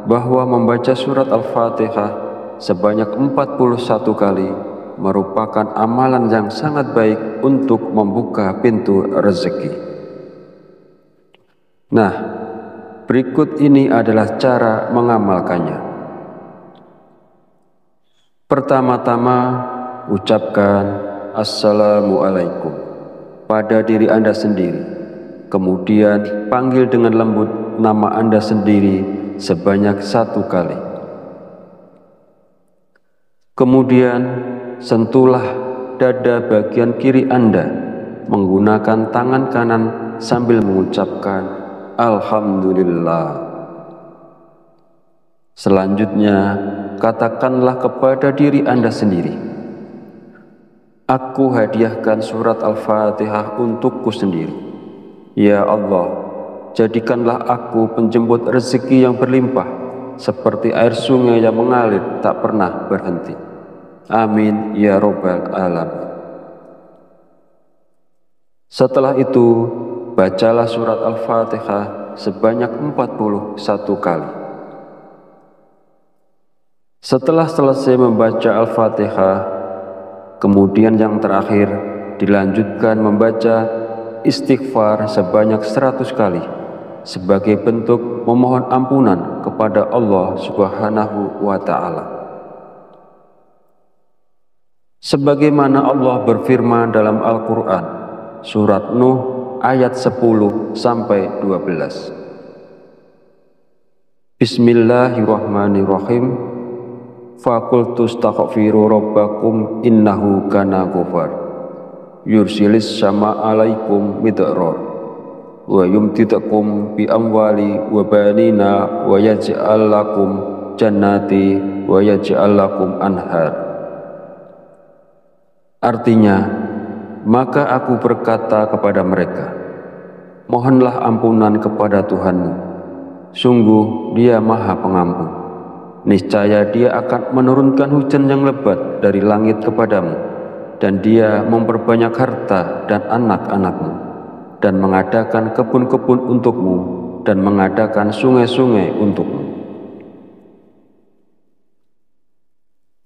bahwa membaca surat Al-Fatihah sebanyak 41 kali merupakan amalan yang sangat baik untuk membuka pintu rezeki. Nah, berikut ini adalah cara mengamalkannya. Pertama-tama, ucapkan Assalamualaikum pada diri Anda sendiri. Kemudian, panggil dengan lembut nama Anda sendiri sebanyak 1 kali. Kemudian, sentuhlah dada bagian kiri Anda menggunakan tangan kanan sambil mengucapkan Alhamdulillah. Selanjutnya, katakanlah kepada diri Anda sendiri, aku hadiahkan surat Al-Fatihah untukku sendiri. Ya Allah, jadikanlah aku penjemput rezeki yang berlimpah, seperti air sungai yang mengalir tak pernah berhenti. Amin ya Rabbal Alamin. Setelah itu, bacalah surat Al-Fatihah sebanyak 41 kali. Setelah selesai membaca Al-Fatihah, kemudian yang terakhir dilanjutkan membaca istighfar sebanyak 100 kali sebagai bentuk memohon ampunan kepada Allah Subhanahu wa Ta'ala. Sebagaimana Allah berfirman dalam Al-Quran, surat Nuh ayat 10-12. Bismillahirrahmanirrahim. Faqultu astaghfiru rabbakum innahu kana ghafar yursilis sama alaikum midrar wa yumtidakum bi amwali wa banina wa yaj'al lakum jannati wa yaj'al lakum anhar. Artinya, maka aku berkata kepada mereka, mohonlah ampunan kepada Tuhanmu, sungguh Dia Maha Pengampun. Niscaya Dia akan menurunkan hujan yang lebat dari langit kepadamu, dan Dia memperbanyak harta dan anak-anakmu, dan mengadakan kebun-kebun untukmu, dan mengadakan sungai-sungai untukmu.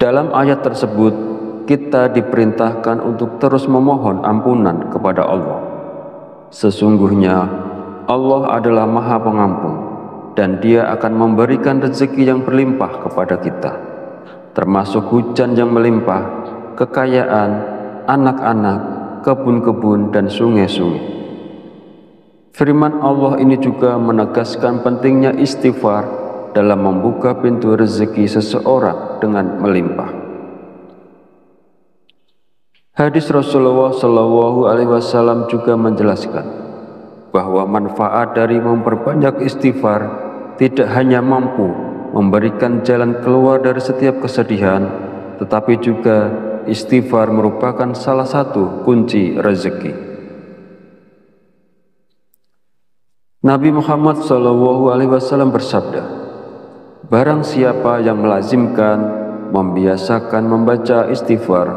Dalam ayat tersebut, kita diperintahkan untuk terus memohon ampunan kepada Allah. Sesungguhnya Allah adalah Maha Pengampun, dan Dia akan memberikan rezeki yang berlimpah kepada kita, termasuk hujan yang melimpah, kekayaan, anak-anak, kebun-kebun, dan sungai-sungai. Firman Allah ini juga menegaskan pentingnya istighfar dalam membuka pintu rezeki seseorang dengan melimpah. Hadis Rasulullah SAW juga menjelaskan bahwa manfaat dari memperbanyak istighfar tidak hanya mampu memberikan jalan keluar dari setiap kesedihan, tetapi juga istighfar merupakan salah satu kunci rezeki. Nabi Muhammad SAW bersabda, barang siapa yang melazimkan, membiasakan membaca istighfar,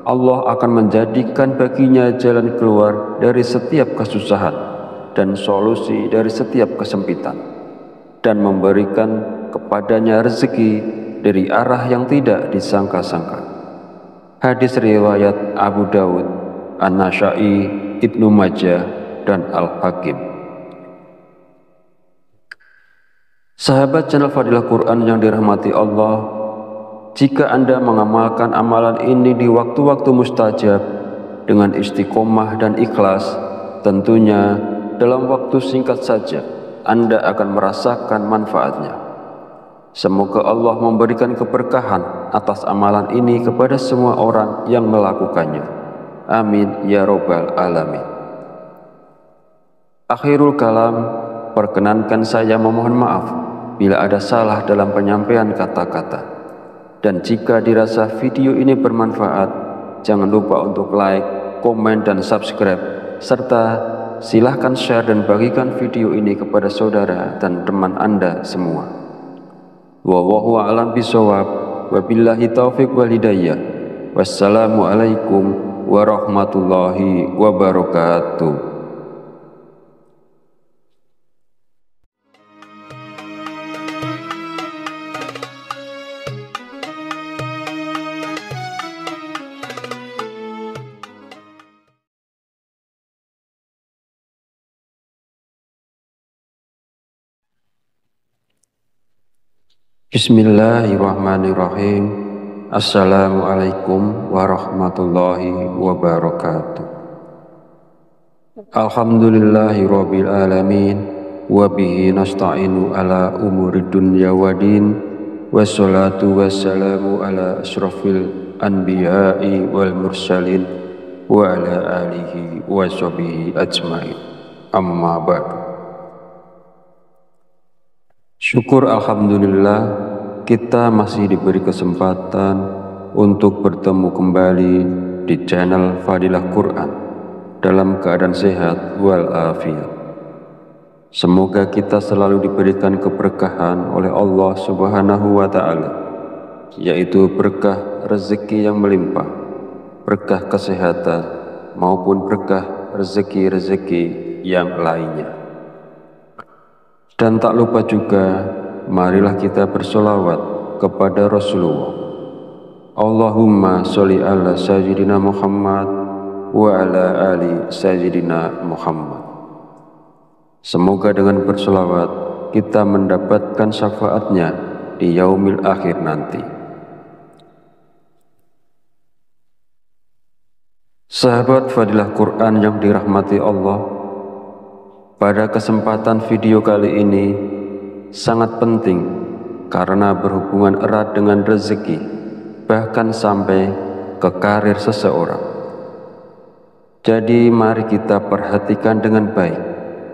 Allah akan menjadikan baginya jalan keluar dari setiap kesusahan dan solusi dari setiap kesempitan, dan memberikan kepadanya rezeki dari arah yang tidak disangka-sangka. Hadis riwayat Abu Dawud, An-Nasa'i, Ibnu Majah, dan Al-Hakim. Sahabat channel Fadilah Quran yang dirahmati Allah, jika Anda mengamalkan amalan ini di waktu-waktu mustajab dengan istiqomah dan ikhlas, tentunya dalam waktu singkat saja Anda akan merasakan manfaatnya. Semoga Allah memberikan keberkahan atas amalan ini kepada semua orang yang melakukannya. Amin ya robbal alamin. Akhirul kalam, perkenankan saya memohon maaf bila ada salah dalam penyampaian kata-kata. Dan jika dirasa video ini bermanfaat, jangan lupa untuk like, komen, dan subscribe, serta silahkan share dan bagikan video ini kepada saudara dan teman Anda semua. Wallahu a'lam bishawab, wabillahi taufiq wal hidayah. Wassalamualaikum warahmatullahi wabarakatuh. Bismillahirrahmanirrahim. Assalamualaikum warahmatullahi wabarakatuh. Alhamdulillahirabbil alamin, wa bihi nasta'inu ala umurid dunya waddin, wassalatu wassalamu ala asyrafil anbiya'i wal mursalin wa ala alihi wa sahbihi ajmain. Amma ba'du. Syukur alhamdulillah, kita masih diberi kesempatan untuk bertemu kembali di channel Fadilah Quran dalam keadaan sehat walafiat. Semoga kita selalu diberikan keberkahan oleh Allah Subhanahu wa Ta'ala, yaitu berkah rezeki yang melimpah, berkah kesehatan, maupun berkah rezeki-rezeki yang lainnya. Dan tak lupa juga, marilah kita bersolawat kepada Rasulullah. Allahumma sholli ala sayyidina Muhammad wa ala ali sayyidina Muhammad. Semoga dengan berselawat kita mendapatkan syafaatnya di yaumil akhir nanti. Sahabat Fadilah Quran yang dirahmati Allah, pada kesempatan video kali ini sangat penting karena berhubungan erat dengan rezeki, bahkan sampai ke karir seseorang. Jadi mari kita perhatikan dengan baik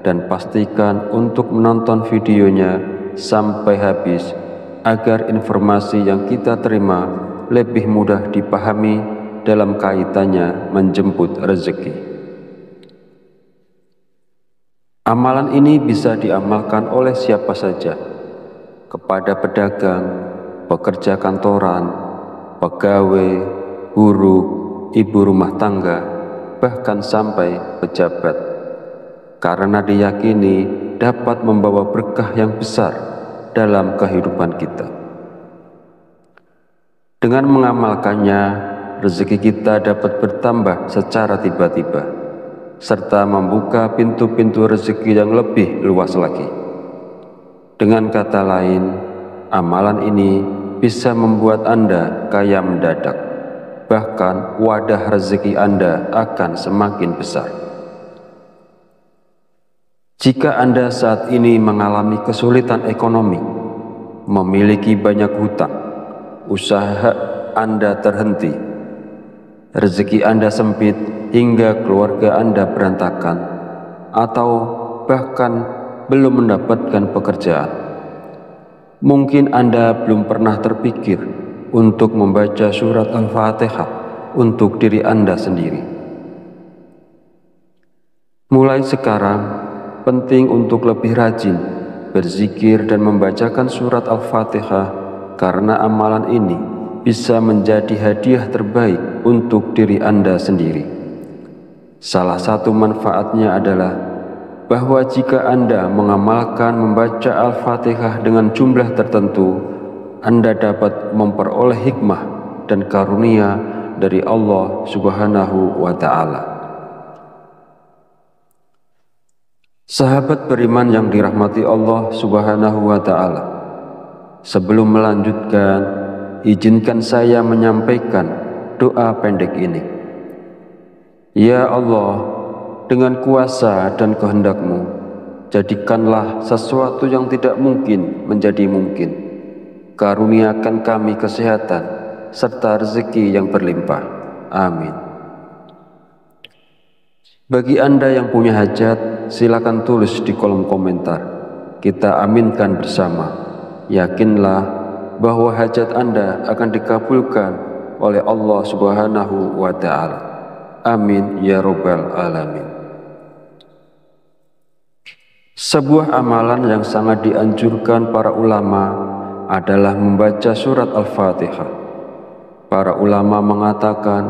dan pastikan untuk menonton videonya sampai habis agar informasi yang kita terima lebih mudah dipahami dalam kaitannya menjemput rezeki. Amalan ini bisa diamalkan oleh siapa saja, kepada pedagang, pekerja kantoran, pegawai, buruh, ibu rumah tangga, bahkan sampai pejabat, karena diyakini dapat membawa berkah yang besar dalam kehidupan kita. Dengan mengamalkannya, rezeki kita dapat bertambah secara tiba-tiba, serta membuka pintu-pintu rezeki yang lebih luas lagi. Dengan kata lain, amalan ini bisa membuat Anda kaya mendadak, bahkan wadah rezeki Anda akan semakin besar. Jika Anda saat ini mengalami kesulitan ekonomi, memiliki banyak hutang, usaha Anda terhenti, rezeki Anda sempit hingga keluarga Anda berantakan, atau bahkan belum mendapatkan pekerjaan, mungkin Anda belum pernah terpikir untuk membaca surat Al-Fatihah untuk diri Anda sendiri. Mulai sekarang, penting untuk lebih rajin berzikir dan membacakan surat Al-Fatihah, karena amalan ini bisa menjadi hadiah terbaik untuk diri Anda sendiri. Salah satu manfaatnya adalah bahwa jika Anda mengamalkan membaca Al-Fatihah dengan jumlah tertentu, Anda dapat memperoleh hikmah dan karunia dari Allah Subhanahu wa Ta'ala. Sahabat beriman yang dirahmati Allah Subhanahu wa Ta'ala, sebelum melanjutkan, izinkan saya menyampaikan doa pendek ini. Ya Allah, dengan kuasa dan kehendak-Mu, jadikanlah sesuatu yang tidak mungkin menjadi mungkin. Karuniakan kami kesehatan serta rezeki yang berlimpah. Amin. Bagi Anda yang punya hajat, silakan tulis di kolom komentar. Kita aminkan bersama. Yakinlah bahwa hajat Anda akan dikabulkan oleh Allah Subhanahu wa Ta'ala. Amin ya Rabbal Alamin. Sebuah amalan yang sangat dianjurkan para ulama adalah membaca surat Al-Fatihah. Para ulama mengatakan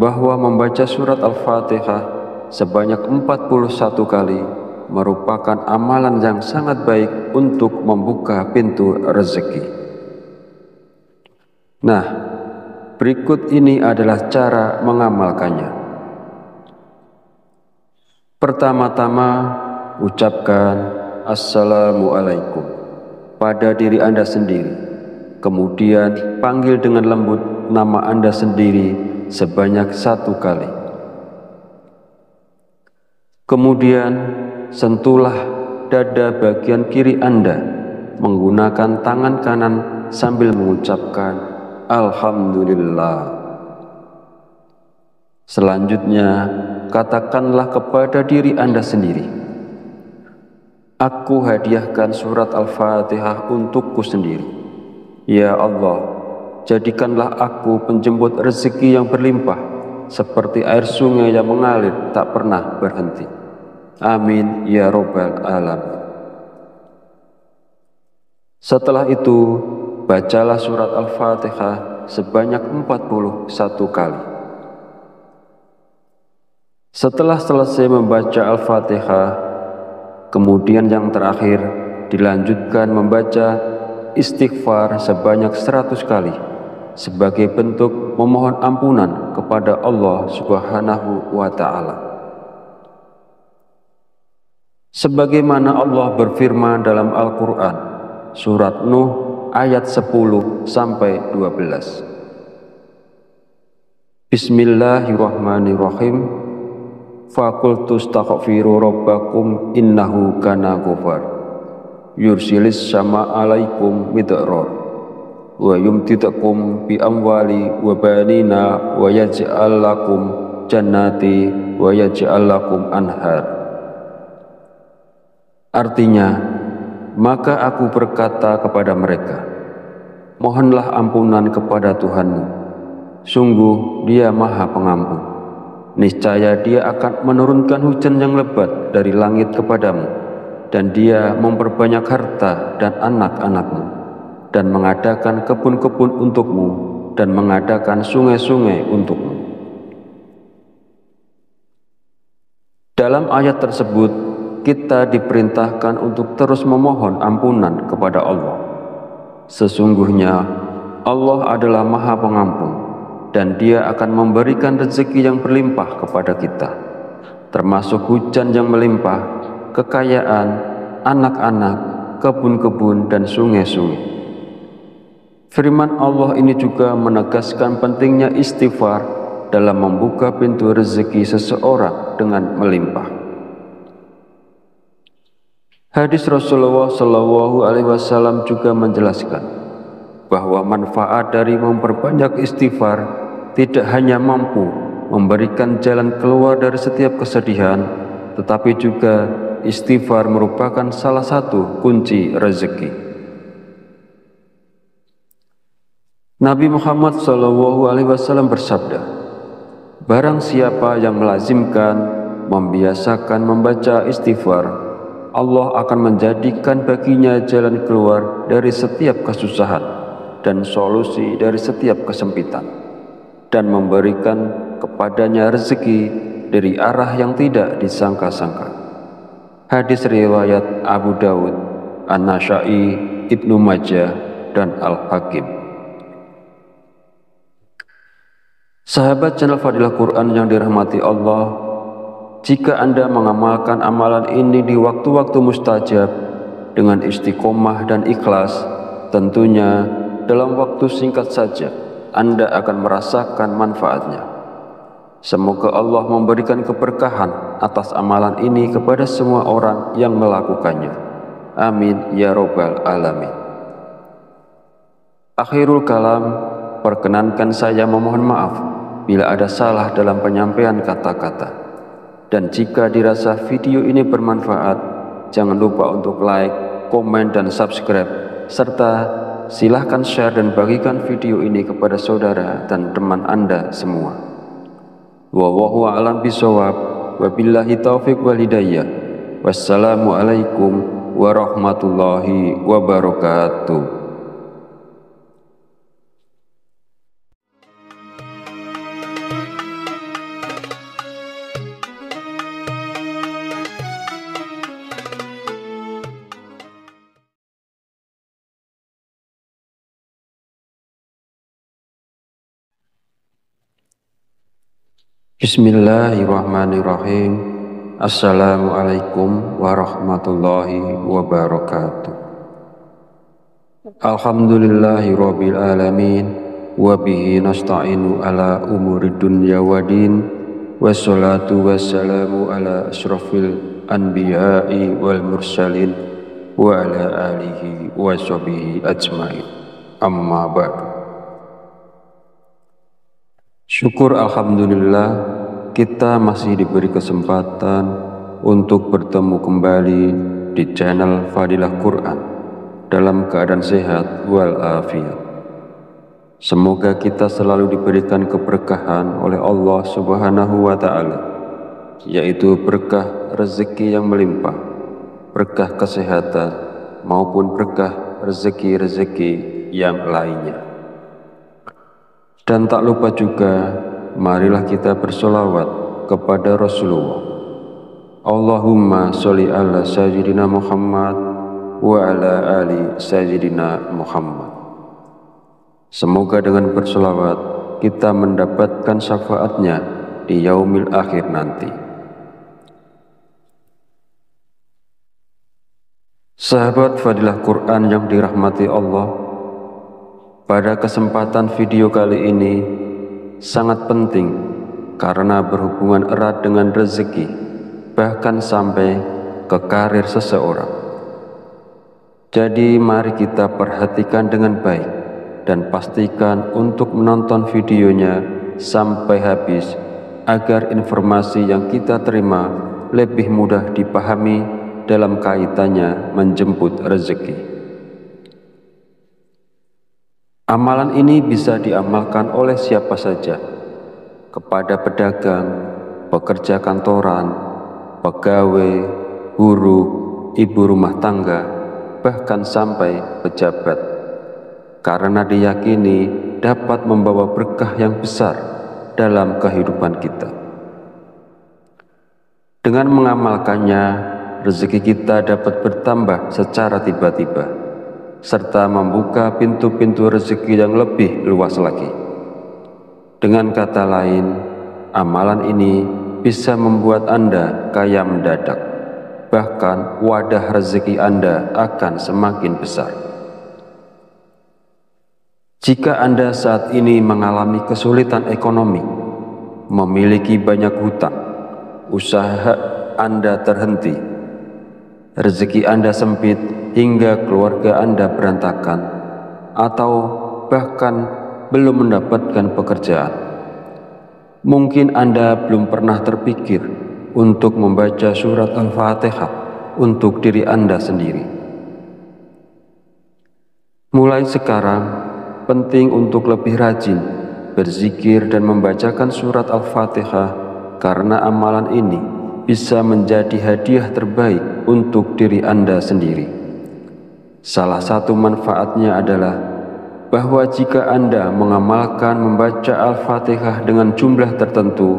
bahwa membaca surat Al-Fatihah sebanyak 41 kali merupakan amalan yang sangat baik untuk membuka pintu rezeki. Nah, berikut ini adalah cara mengamalkannya. Pertama-tama, ucapkan Assalamualaikum pada diri Anda sendiri. Kemudian panggil dengan lembut nama Anda sendiri sebanyak 1 kali. Kemudian sentuhlah dada bagian kiri Anda menggunakan tangan kanan sambil mengucapkan Alhamdulillah. Selanjutnya, katakanlah kepada diri Anda sendiri, aku hadiahkan surat Al-Fatihah untukku sendiri. Ya Allah, jadikanlah aku penjemput rezeki yang berlimpah, seperti air sungai yang mengalir tak pernah berhenti. Amin ya Rabbal Alamin. Setelah itu, bacalah surat Al-Fatihah sebanyak 41 kali. Setelah selesai membaca Al-Fatihah, kemudian yang terakhir dilanjutkan membaca istighfar sebanyak 100 kali sebagai bentuk memohon ampunan kepada Allah Subhanahu wa Ta'ala. Sebagaimana Allah berfirman dalam Al-Quran, surat Nuh ayat 10-12. Bismillahirrahmanirrahim. Faqultu astaghfiru rabbakum innahu kana ghafar. Yursilis sama alaikum midrar wa yumtidakum bi amwali wa banina wa yaj'al lakum jannati wa yaj'al lakum anhar. Artinya, maka aku berkata kepada mereka, mohonlah ampunan kepada Tuhanmu, sungguh Dia Maha Pengampun. Niscaya Dia akan menurunkan hujan yang lebat dari langit kepadamu, dan Dia memperbanyak harta dan anak-anakmu, dan mengadakan kebun-kebun untukmu, dan mengadakan sungai-sungai untukmu. Dalam ayat tersebut, kita diperintahkan untuk terus memohon ampunan kepada Allah. Sesungguhnya Allah adalah Maha Pengampun, dan Dia akan memberikan rezeki yang berlimpah kepada kita, termasuk hujan yang melimpah, kekayaan, anak-anak, kebun-kebun, dan sungai-sungai. Firman Allah ini juga menegaskan pentingnya istighfar dalam membuka pintu rezeki seseorang dengan melimpah. Hadis Rasulullah SAW juga menjelaskan bahwa manfaat dari memperbanyak istighfar tidak hanya mampu memberikan jalan keluar dari setiap kesedihan, tetapi juga istighfar merupakan salah satu kunci rezeki. Nabi Muhammad SAW bersabda, barang siapa yang melazimkan, membiasakan membaca istighfar, Allah akan menjadikan baginya jalan keluar dari setiap kesusahan dan solusi dari setiap kesempitan, dan memberikan kepadanya rezeki dari arah yang tidak disangka-sangka. Hadis riwayat Abu Dawud, An-Nasa'i, Ibnu Majah, dan Al-Hakim. Sahabat channel Fadilah Quran yang dirahmati Allah, jika Anda mengamalkan amalan ini di waktu-waktu mustajab dengan istiqomah dan ikhlas, tentunya dalam waktu singkat saja Anda akan merasakan manfaatnya. Semoga Allah memberikan keberkahan atas amalan ini kepada semua orang yang melakukannya. Amin ya robbal alamin. Akhirul kalam, perkenankan saya memohon maaf bila ada salah dalam penyampaian kata-kata. Dan jika dirasa video ini bermanfaat, jangan lupa untuk like, komen, dan subscribe, serta silahkan share dan bagikan video ini kepada saudara dan teman Anda semua. Wallahu a'lam bishawab, wabillahi taufiq wal hidayah. Wassalamualaikum warahmatullahi wabarakatuh. Bismillahirrahmanirrahim. Assalamualaikum warahmatullahi wabarakatuh. Alhamdulillahi rabbil alamin, wabihi nasta'inu ala umuri dunya wadin, wassalatu wassalamu ala asrafil anbiya'i wal mursalin, wa ala alihi wa sahbihi ajmain. Amma ba'du. Syukur alhamdulillah, kita masih diberi kesempatan untuk bertemu kembali di channel Fadilah Quran dalam keadaan sehat walafiat. Semoga kita selalu diberikan keberkahan oleh Allah Subhanahu wa Ta'ala, yaitu berkah rezeki yang melimpah, berkah kesehatan, maupun berkah rezeki-rezeki yang lainnya. Dan tak lupa juga, marilah kita bersolawat kepada Rasulullah. Allahumma sholli ala sayyidina Muhammad wa ala ali Sayyidina Muhammad. Semoga dengan berselawat kita mendapatkan syafaatnya di yaumil akhir nanti. Sahabat Fadilah Quran yang dirahmati Allah, pada kesempatan video kali ini sangat penting karena berhubungan erat dengan rezeki, bahkan sampai ke karir seseorang. Jadi mari kita perhatikan dengan baik dan pastikan untuk menonton videonya sampai habis agar informasi yang kita terima lebih mudah dipahami dalam kaitannya menjemput rezeki. Amalan ini bisa diamalkan oleh siapa saja, kepada pedagang, pekerja kantoran, pegawai, guru, ibu rumah tangga, bahkan sampai pejabat, karena diyakini dapat membawa berkah yang besar dalam kehidupan kita. Dengan mengamalkannya, rezeki kita dapat bertambah secara tiba-tiba, serta membuka pintu-pintu rezeki yang lebih luas lagi. Dengan kata lain, amalan ini bisa membuat Anda kaya mendadak, bahkan wadah rezeki Anda akan semakin besar. Jika Anda saat ini mengalami kesulitan ekonomi, memiliki banyak hutang, usaha Anda terhenti, rezeki Anda sempit hingga keluarga Anda berantakan, atau bahkan belum mendapatkan pekerjaan, mungkin Anda belum pernah terpikir untuk membaca surat Al-Fatihah untuk diri Anda sendiri. Mulai sekarang, penting untuk lebih rajin berzikir dan membacakan surat Al-Fatihah, karena amalan ini bisa menjadi hadiah terbaik untuk diri Anda sendiri. Salah satu manfaatnya adalah bahwa jika Anda mengamalkan membaca Al-Fatihah dengan jumlah tertentu,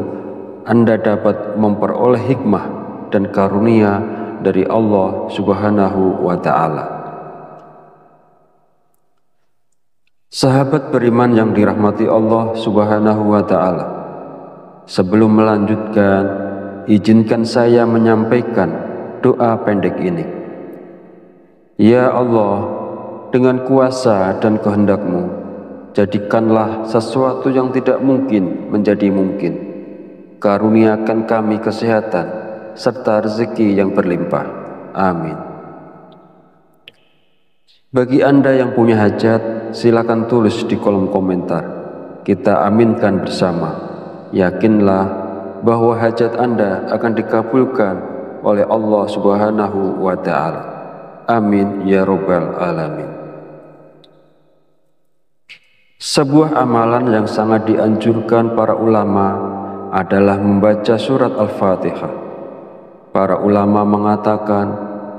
Anda dapat memperoleh hikmah dan karunia dari Allah Subhanahu wa Ta'ala. Sahabat beriman yang dirahmati Allah Subhanahu wa Ta'ala, sebelum melanjutkan, izinkan saya menyampaikan doa pendek ini. Ya Allah, dengan kuasa dan kehendak-Mu, jadikanlah sesuatu yang tidak mungkin menjadi mungkin. Karuniakan kami kesehatan serta rezeki yang berlimpah. Amin. Bagi Anda yang punya hajat, silakan tulis di kolom komentar. Kita aminkan bersama. Yakinlah bahwa hajat Anda akan dikabulkan oleh Allah Subhanahu wa Ta'ala. Amin ya Rabbal Alamin. Sebuah amalan yang sangat dianjurkan para ulama adalah membaca surat Al-Fatihah. Para ulama mengatakan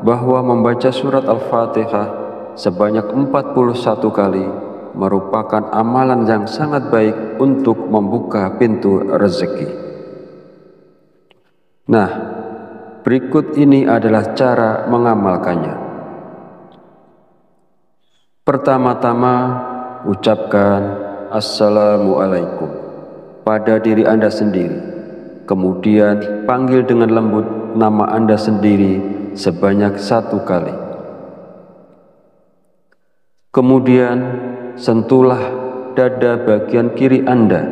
bahwa membaca surat Al-Fatihah sebanyak 41 kali merupakan amalan yang sangat baik untuk membuka pintu rezeki. Nah, berikut ini adalah cara mengamalkannya. Pertama-tama, ucapkan Assalamualaikum pada diri Anda sendiri. Kemudian panggil dengan lembut nama Anda sendiri sebanyak 1 kali. Kemudian sentuhlah dada bagian kiri Anda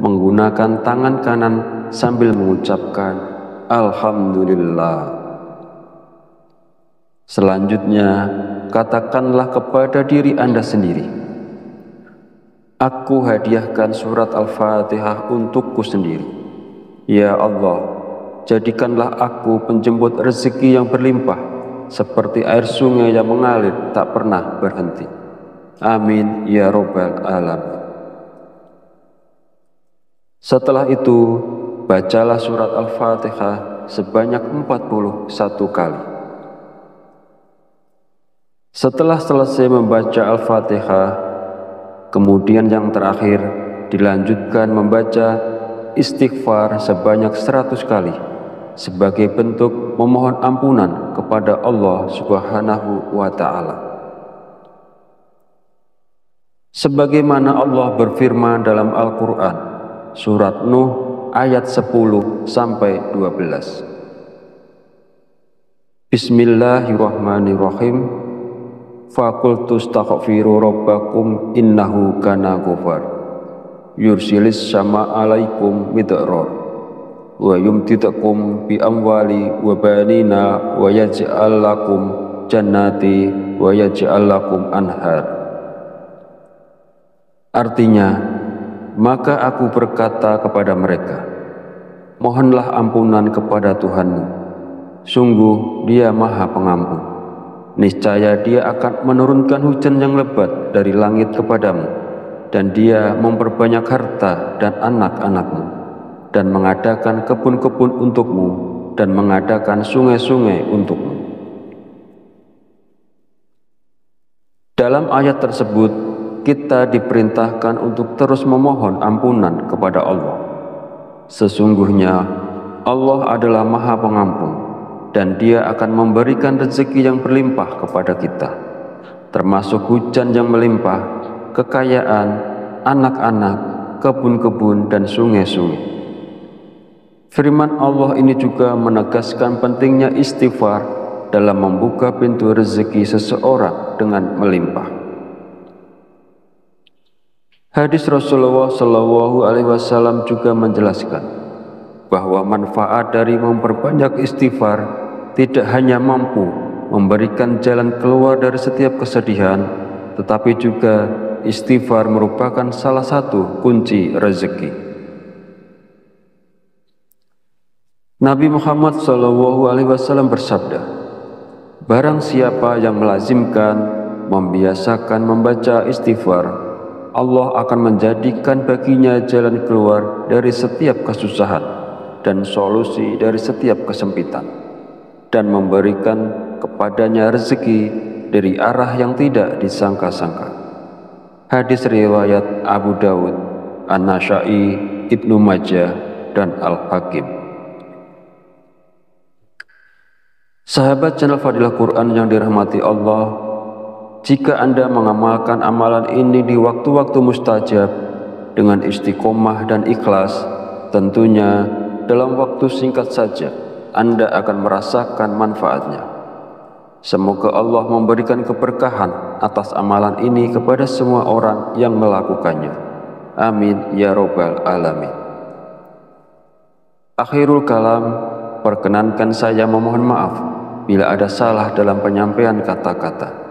menggunakan tangan kanan sambil mengucapkan Alhamdulillah. Selanjutnya, katakanlah kepada diri Anda sendiri, aku hadiahkan surat Al-Fatihah untukku sendiri. Ya Allah, jadikanlah aku penjemput rezeki yang berlimpah, seperti air sungai yang mengalir tak pernah berhenti. Amin ya Rabbal Alamin. Setelah itu, bacalah surat Al-Fatihah sebanyak 41 kali. Setelah selesai membaca Al-Fatihah, kemudian yang terakhir dilanjutkan membaca istighfar sebanyak 100 kali, sebagai bentuk memohon ampunan kepada Allah Subhanahu wa Ta'ala. Sebagaimana Allah berfirman dalam Al-Quran, surat Nuh ayat 10 sampai 12. Bismillahirrahmanirrahim. Faqultu astaghfiru rabbakum innahu kana ghafar yursilis sama alaikum midrar wa yumtidakum bi amwali wa banina wa yaj'al lakum jannati wa yaj'al lakum anhar. Artinya, maka aku berkata kepada mereka, mohonlah ampunan kepada Tuhanmu, sungguh Dia Maha Pengampun. Niscaya Dia akan menurunkan hujan yang lebat dari langit kepadamu, dan Dia memperbanyak harta dan anak-anakmu, dan mengadakan kebun-kebun untukmu, dan mengadakan sungai-sungai untukmu. Dalam ayat tersebut, kita diperintahkan untuk terus memohon ampunan kepada Allah. Sesungguhnya Allah adalah Maha Pengampun, dan Dia akan memberikan rezeki yang berlimpah kepada kita, termasuk hujan yang melimpah, kekayaan, anak-anak, kebun-kebun, dan sungai-sungai. Firman Allah ini juga menegaskan pentingnya istighfar dalam membuka pintu rezeki seseorang dengan melimpah. Hadis Rasulullah SAW juga menjelaskan bahwa manfaat dari memperbanyak istighfar tidak hanya mampu memberikan jalan keluar dari setiap kesedihan, tetapi juga istighfar merupakan salah satu kunci rezeki. Nabi Muhammad SAW bersabda, barang siapa yang melazimkan, membiasakan membaca istighfar, Allah akan menjadikan baginya jalan keluar dari setiap kesusahan dan solusi dari setiap kesempitan, dan memberikan kepadanya rezeki dari arah yang tidak disangka-sangka. Hadis riwayat Abu Dawud, An-Nasa'i, Ibnu Majah, dan Al-Hakim. Sahabat channel Fadilah Quran yang dirahmati Allah, jika Anda mengamalkan amalan ini di waktu-waktu mustajab dengan istiqomah dan ikhlas, tentunya dalam waktu singkat saja Anda akan merasakan manfaatnya. Semoga Allah memberikan keberkahan atas amalan ini kepada semua orang yang melakukannya. Amin ya robbal alamin. Akhirul kalam, perkenankan saya memohon maaf bila ada salah dalam penyampaian kata-kata.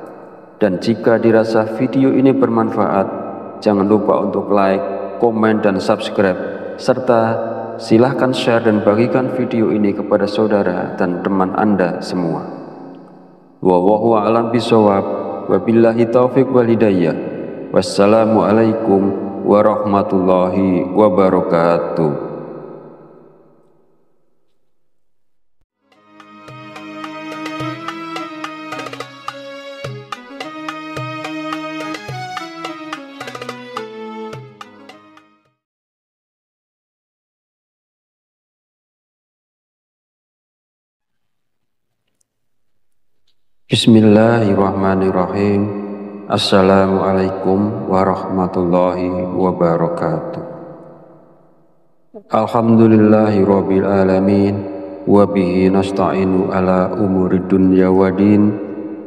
Dan jika dirasa video ini bermanfaat, jangan lupa untuk like, komen, dan subscribe, serta silahkan share dan bagikan video ini kepada saudara dan teman Anda semua. Wallahu a'lam bishawab, wabillahi taufiq wal hidayah. Wassalamualaikum warahmatullahi wabarakatuh. Bismillahirrahmanirrahim. Assalamualaikum warahmatullahi wabarakatuh. Alhamdulillahi rabbil alamin, wa bihi nasta'inu ala umuri dunya waddin,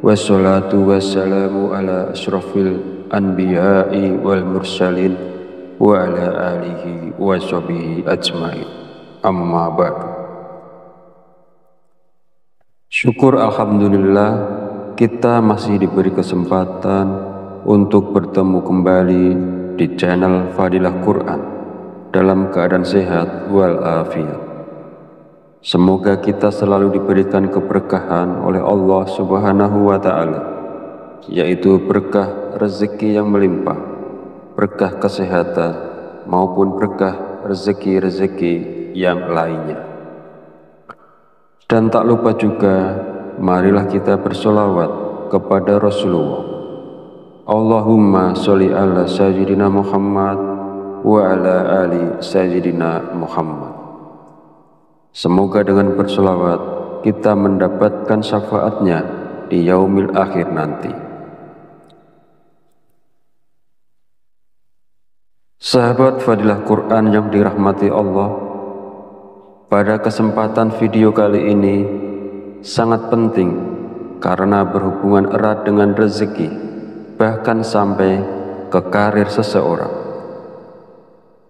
wassalatu wassalamu ala asyrafil anbiya'i wal mursalin wa ala alihi wa sahbihi ajmain. Amma ba'du. Syukur alhamdulillah, kita masih diberi kesempatan untuk bertemu kembali di channel Fadilah Quran dalam keadaan sehat walafiat. Semoga kita selalu diberikan keberkahan oleh Allah Subhanahu wa Ta'ala, yaitu berkah rezeki yang melimpah, berkah kesehatan, maupun berkah rezeki-rezeki yang lainnya. Dan tak lupa juga, marilah kita bersolawat kepada Rasulullah. Allahumma sholli ala sayyidina Muhammad wa ala ali sayyidina Muhammad. Semoga dengan bersolawat kita mendapatkan syafaatnya di yaumil akhir nanti. Sahabat Fadilah Quran yang dirahmati Allah, pada kesempatan video kali ini sangat penting karena berhubungan erat dengan rezeki, bahkan sampai ke karir seseorang.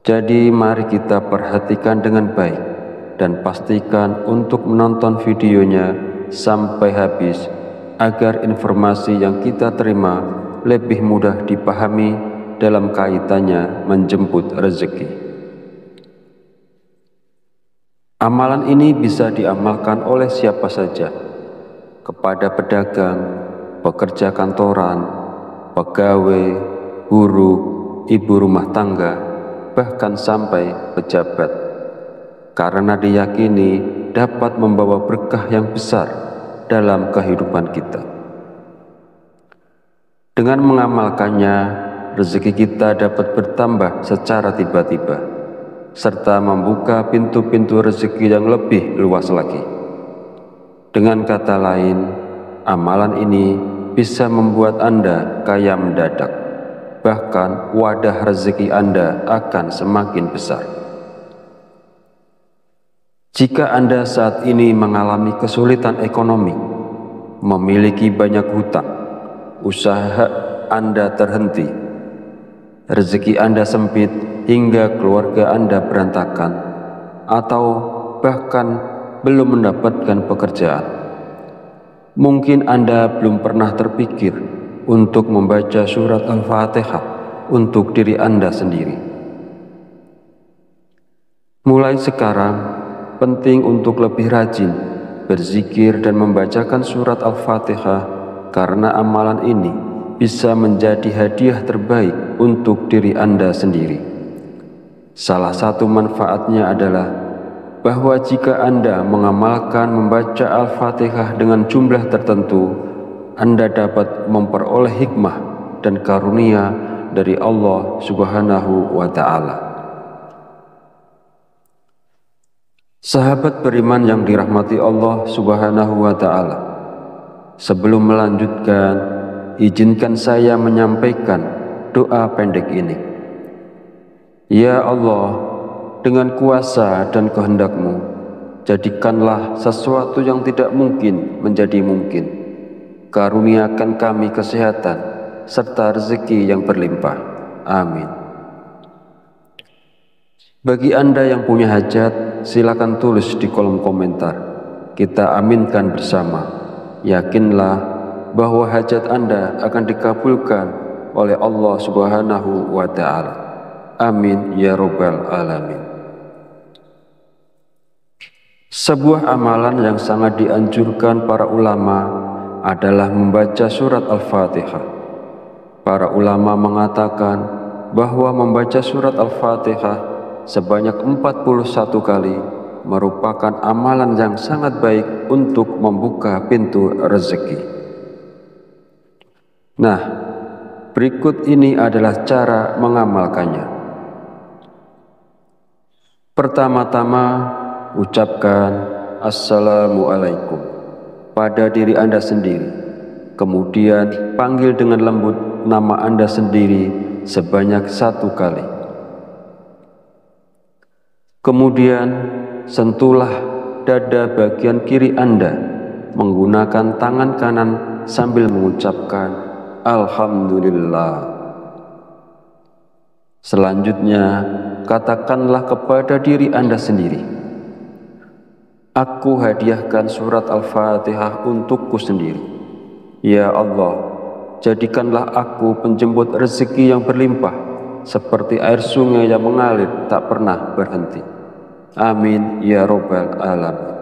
Jadi mari kita perhatikan dengan baik dan pastikan untuk menonton videonya sampai habis agar informasi yang kita terima lebih mudah dipahami dalam kaitannya menjemput rezeki. Amalan ini bisa diamalkan oleh siapa saja, kepada pedagang, pekerja kantoran, pegawai, guru, ibu rumah tangga, bahkan sampai pejabat, karena diyakini dapat membawa berkah yang besar dalam kehidupan kita. Dengan mengamalkannya, rezeki kita dapat bertambah secara tiba-tiba, serta membuka pintu-pintu rezeki yang lebih luas lagi. Dengan kata lain, amalan ini bisa membuat Anda kaya mendadak, bahkan wadah rezeki Anda akan semakin besar. Jika Anda saat ini mengalami kesulitan ekonomi, memiliki banyak hutang, usaha Anda terhenti, rezeki Anda sempit hingga keluarga Anda berantakan, atau bahkan belum mendapatkan pekerjaan, mungkin Anda belum pernah terpikir untuk membaca surat Al-Fatihah untuk diri Anda sendiri. Mulai sekarang, penting untuk lebih rajin berzikir dan membacakan surat Al-Fatihah, karena amalan ini bisa menjadi hadiah terbaik untuk diri Anda sendiri. Salah satu manfaatnya adalah bahwa jika Anda mengamalkan membaca Al-Fatihah dengan jumlah tertentu, Anda dapat memperoleh hikmah dan karunia dari Allah Subhanahu wa Ta'ala. Sahabat beriman yang dirahmati Allah Subhanahu wa Ta'ala, sebelum melanjutkan, izinkan saya menyampaikan doa pendek ini. Ya Allah, dengan kuasa dan kehendak-Mu, jadikanlah sesuatu yang tidak mungkin menjadi mungkin. Karuniakan kami kesehatan serta rezeki yang berlimpah. Amin. Bagi Anda yang punya hajat, silakan tulis di kolom komentar. Kita aminkan bersama. Yakinlah bahwa hajat Anda akan dikabulkan oleh Allah Subhanahu wa Ta'ala. Amin ya Rabbal Alamin. Sebuah amalan yang sangat dianjurkan para ulama adalah membaca surat Al-Fatihah. Para ulama mengatakan bahwa membaca surat Al-Fatihah sebanyak 41 kali merupakan amalan yang sangat baik untuk membuka pintu rezeki. Nah, berikut ini adalah cara mengamalkannya. Pertama-tama, ucapkan Assalamualaikum pada diri Anda sendiri. Kemudian panggil dengan lembut nama Anda sendiri sebanyak 1 kali. Kemudian sentuhlah dada bagian kiri Anda menggunakan tangan kanan sambil mengucapkan Alhamdulillah. Selanjutnya, katakanlah kepada diri Anda sendiri, aku hadiahkan surat Al-Fatihah untukku sendiri. Ya Allah, jadikanlah aku penjemput rezeki yang berlimpah, seperti air sungai yang mengalir tak pernah berhenti. Amin ya Rabbal Alamin.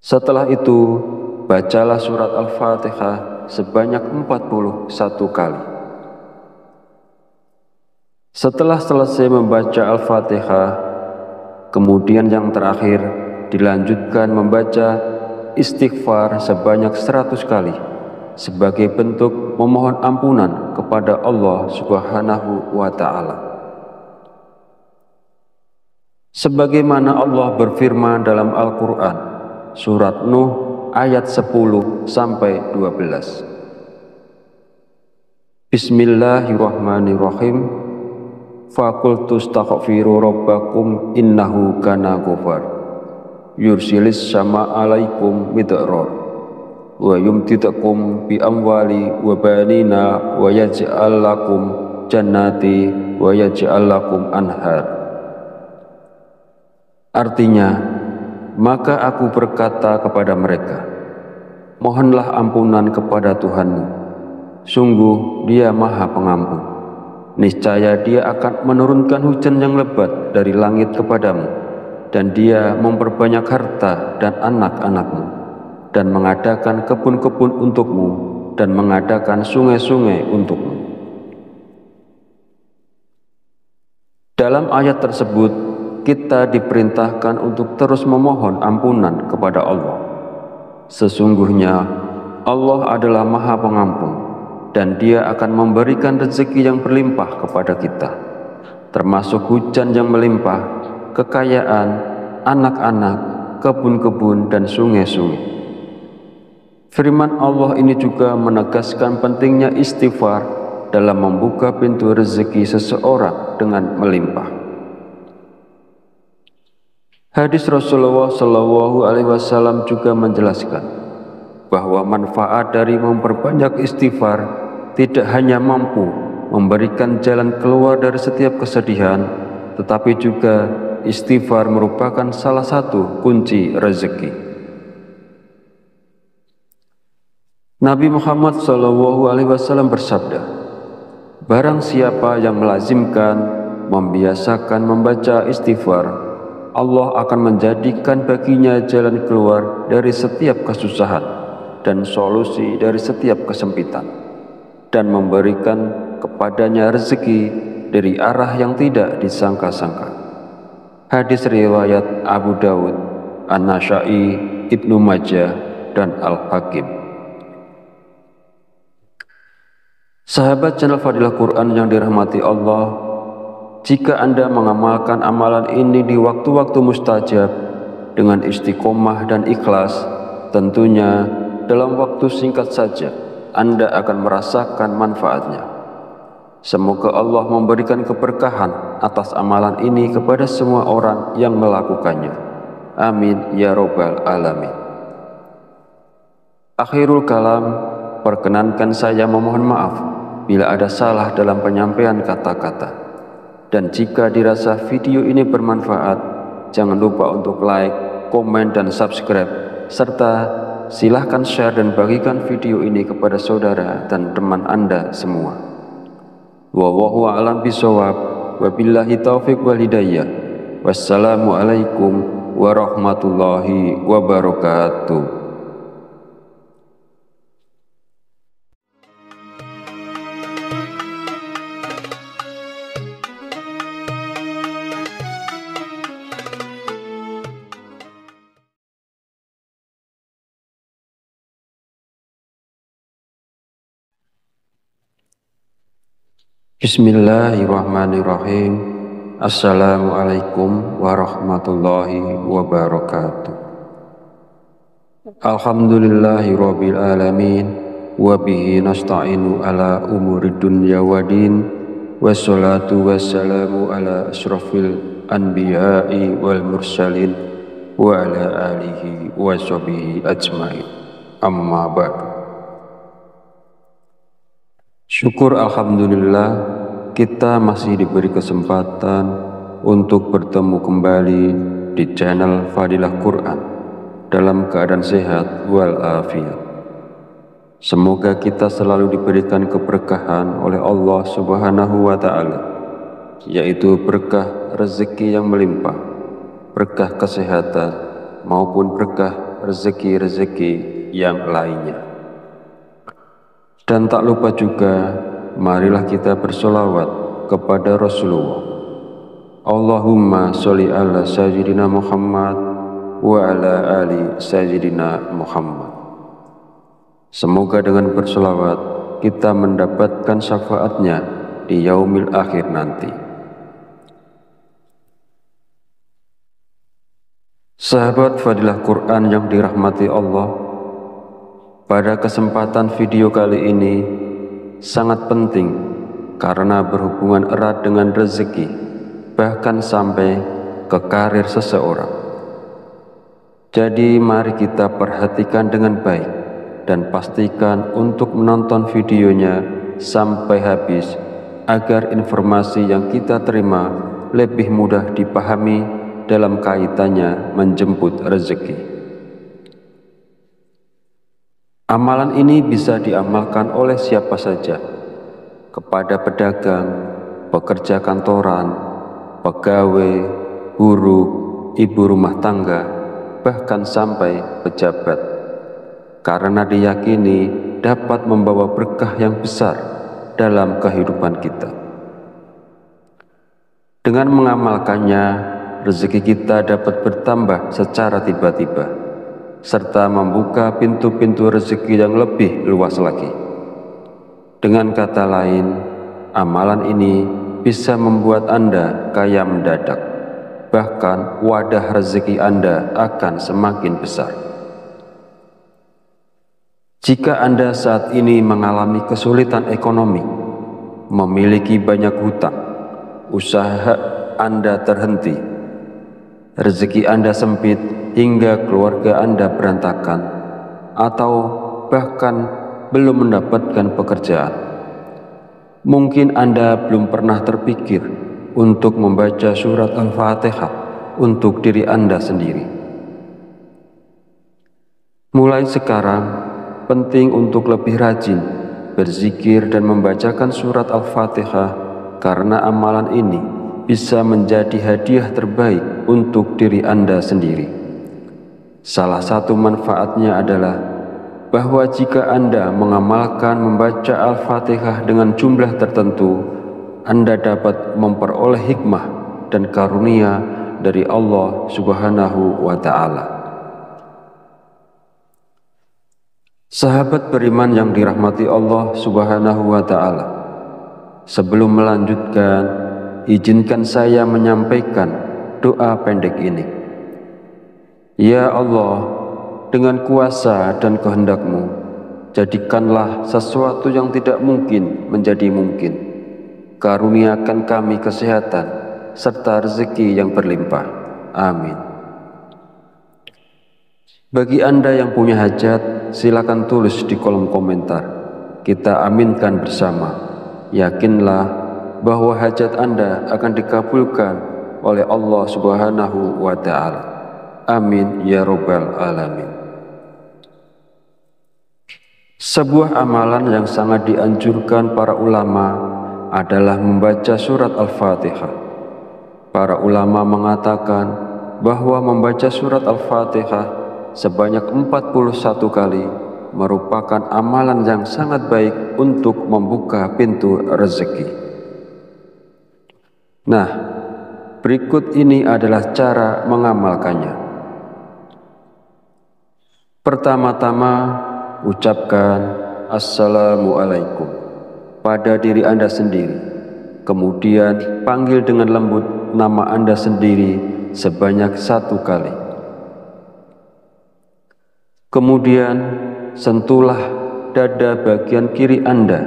Setelah itu, bacalah surat Al-Fatihah sebanyak 41 kali. Setelah selesai membaca Al-Fatihah, kemudian yang terakhir dilanjutkan membaca istighfar sebanyak 100 kali sebagai bentuk memohon ampunan kepada Allah Subhanahu wa Ta'ala. Sebagaimana Allah berfirman dalam Al-Quran, surat Nuh ayat 10-12. Bismillahirrahmanirrahim. Faqultu astaghfiru rabbakum innahu kana ghafar yursilis sama alaikum midrar wa yumtidakum bi amwali wa banina wa yaj'al lakum jannati wa yaj'al lakum anhar. Artinya, maka aku berkata kepada mereka, mohonlah ampunan kepada Tuhanmu, sungguh Dia Maha Pengampun. Niscaya Dia akan menurunkan hujan yang lebat dari langit kepadamu, dan Dia memperbanyak harta dan anak-anakmu, dan mengadakan kebun-kebun untukmu, dan mengadakan sungai-sungai untukmu. Dalam ayat tersebut, kita diperintahkan untuk terus memohon ampunan kepada Allah. Sesungguhnya Allah adalah Maha Pengampun, dan Dia akan memberikan rezeki yang berlimpah kepada kita, termasuk hujan yang melimpah, kekayaan, anak-anak, kebun-kebun, dan sungai-sungai. Firman Allah ini juga menegaskan pentingnya istighfar dalam membuka pintu rezeki seseorang dengan melimpah. Hadis Rasulullah SAW juga menjelaskan bahwa manfaat dari memperbanyak istighfar tidak hanya mampu memberikan jalan keluar dari setiap kesedihan, tetapi juga istighfar merupakan salah satu kunci rezeki. Nabi Muhammad SAW bersabda, barang siapa yang melazimkan, membiasakan membaca istighfar, Allah akan menjadikan baginya jalan keluar dari setiap kesusahan dan solusi dari setiap kesempitan, dan memberikan kepadanya rezeki dari arah yang tidak disangka-sangka. Hadis riwayat Abu Dawud, An-Nasa'i, Ibnu Majah, dan Al-Hakim. Sahabat channel Fadilah Quran yang dirahmati Allah, jika Anda mengamalkan amalan ini di waktu-waktu mustajab dengan istiqomah dan ikhlas, tentunya dalam waktu singkat saja Anda akan merasakan manfaatnya. Semoga Allah memberikan keberkahan atas amalan ini kepada semua orang yang melakukannya. Amin ya robbal alamin. Akhirul kalam, perkenankan saya memohon maaf bila ada salah dalam penyampaian kata-kata. Dan jika dirasa video ini bermanfaat, jangan lupa untuk like, komen, dan subscribe, serta silahkan share dan bagikan video ini kepada saudara dan teman Anda semua. Wallahu a'lam bishawab, wabillahi taufiq wal hidayah. Wassalamualaikum warahmatullahi wabarakatuh. Bismillahirrahmanirrahim. Assalamualaikum warahmatullahi wabarakatuh. Alhamdulillahi rabbil alamin, wa bihi nasta'inu ala umurid dunya waddin, wassalatu wassalamu ala asrafil anbiya'i wal mursalin wa ala alihi wa sahbihi ajmain. Amma ba'du. Syukur alhamdulillah, kita masih diberi kesempatan untuk bertemu kembali di channel Fadilah Quran dalam keadaan sehat walafiat. Semoga kita selalu diberikan keberkahan oleh Allah Subhanahu wa Ta'ala, yaitu berkah rezeki yang melimpah, berkah kesehatan, maupun berkah rezeki-rezeki yang lainnya. Dan tak lupa juga, marilah kita bersolawat kepada Rasulullah. Allahumma sholli ala sayyidina Muhammad wa ala ali sayyidina Muhammad. Semoga dengan bersolawat kita mendapatkan syafaatnya di yaumil akhir nanti. Sahabat Fadilah Quran yang dirahmati Allah, pada kesempatan video kali ini sangat penting karena berhubungan erat dengan rezeki, bahkan sampai ke karir seseorang. Jadi mari kita perhatikan dengan baik dan pastikan untuk menonton videonya sampai habis agar informasi yang kita terima lebih mudah dipahami dalam kaitannya menjemput rezeki. Amalan ini bisa diamalkan oleh siapa saja, kepada pedagang, pekerja kantoran, pegawai, buruh, ibu rumah tangga, bahkan sampai pejabat, karena diyakini dapat membawa berkah yang besar dalam kehidupan kita. Dengan mengamalkannya, rezeki kita dapat bertambah secara tiba-tiba, serta membuka pintu-pintu rezeki yang lebih luas lagi. Dengan kata lain, amalan ini bisa membuat Anda kaya mendadak, bahkan wadah rezeki Anda akan semakin besar. Jika Anda saat ini mengalami kesulitan ekonomi, memiliki banyak hutang, usaha Anda terhenti, rezeki Anda sempit hingga keluarga Anda berantakan, atau bahkan belum mendapatkan pekerjaan, mungkin Anda belum pernah terpikir untuk membaca surat Al-Fatihah untuk diri Anda sendiri. Mulai sekarang, penting untuk lebih rajin berzikir dan membacakan surat Al-Fatihah, karena amalan ini bisa menjadi hadiah terbaik untuk diri Anda sendiri. Salah satu manfaatnya adalah bahwa jika Anda mengamalkan membaca Al-Fatihah dengan jumlah tertentu, Anda dapat memperoleh hikmah dan karunia dari Allah Subhanahu wa Ta'ala. Sahabat beriman yang dirahmati Allah Subhanahu wa Ta'ala, sebelum melanjutkan, izinkan saya menyampaikan doa pendek ini. Ya Allah, dengan kuasa dan kehendak-Mu, jadikanlah sesuatu yang tidak mungkin menjadi mungkin. Karuniakan kami kesehatan serta rezeki yang berlimpah. Amin. Bagi Anda yang punya hajat, silakan tulis di kolom komentar. Kita aminkan bersama. Yakinlah bahwa hajat Anda akan dikabulkan oleh Allah Subhanahu wa Ta'ala. Amin ya Rabbal Alamin. Sebuah amalan yang sangat dianjurkan para ulama adalah membaca surat Al-Fatihah. Para ulama mengatakan bahwa membaca surat Al-Fatihah sebanyak 41 kali merupakan amalan yang sangat baik untuk membuka pintu rezeki. Nah, berikut ini adalah cara mengamalkannya. Pertama-tama, ucapkan Assalamualaikum pada diri Anda sendiri. Kemudian panggil dengan lembut nama Anda sendiri sebanyak 1 kali. Kemudian sentuhlah dada bagian kiri Anda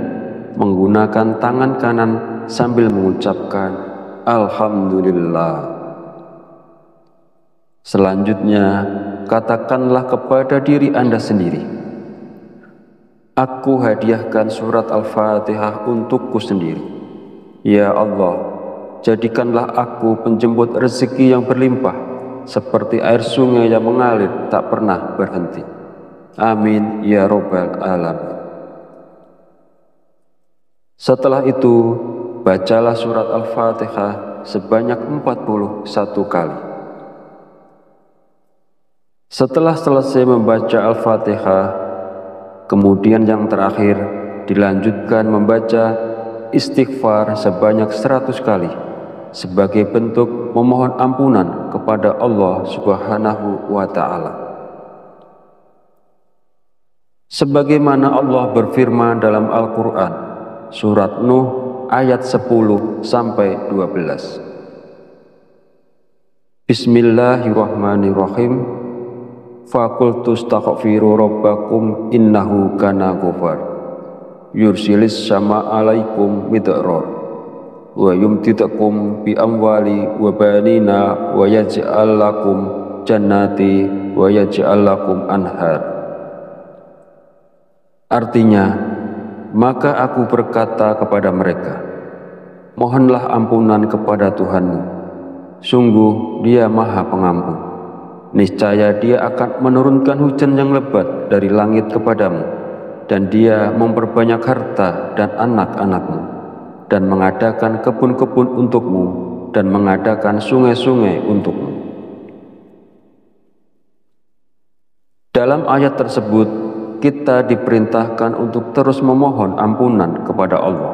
menggunakan tangan kanan sambil mengucapkan Alhamdulillah. Selanjutnya, katakanlah kepada diri Anda sendiri, aku hadiahkan surat Al-Fatihah untukku sendiri. Ya Allah, jadikanlah aku penjemput rezeki yang berlimpah, seperti air sungai yang mengalir tak pernah berhenti. Amin ya Rabbal Alamin. Setelah itu, bacalah surat Al-Fatihah sebanyak 41 kali. Setelah selesai membaca Al-Fatihah, kemudian yang terakhir dilanjutkan membaca istighfar sebanyak 100 kali sebagai bentuk memohon ampunan kepada Allah Subhanahu wa Ta'ala. Sebagaimana Allah berfirman dalam Al-Quran, surat Nuh ayat 10-12. Bismillahirrahmanirrahim. Faqultu astaghfiru rabbakum innahu kana ghafar yursilis sama alaikum midrar wa yumtidakum bi amwali wa banina wa yaj'al lakum jannati wa yaj'al lakum anhar. Artinya, maka aku berkata kepada mereka, mohonlah ampunan kepada Tuhanmu. Sungguh Dia Maha Pengampun. Niscaya Dia akan menurunkan hujan yang lebat dari langit kepadamu, dan Dia memperbanyak harta dan anak-anakmu, dan mengadakan kebun-kebun untukmu, dan mengadakan sungai-sungai untukmu. Dalam ayat tersebut, kita diperintahkan untuk terus memohon ampunan kepada Allah.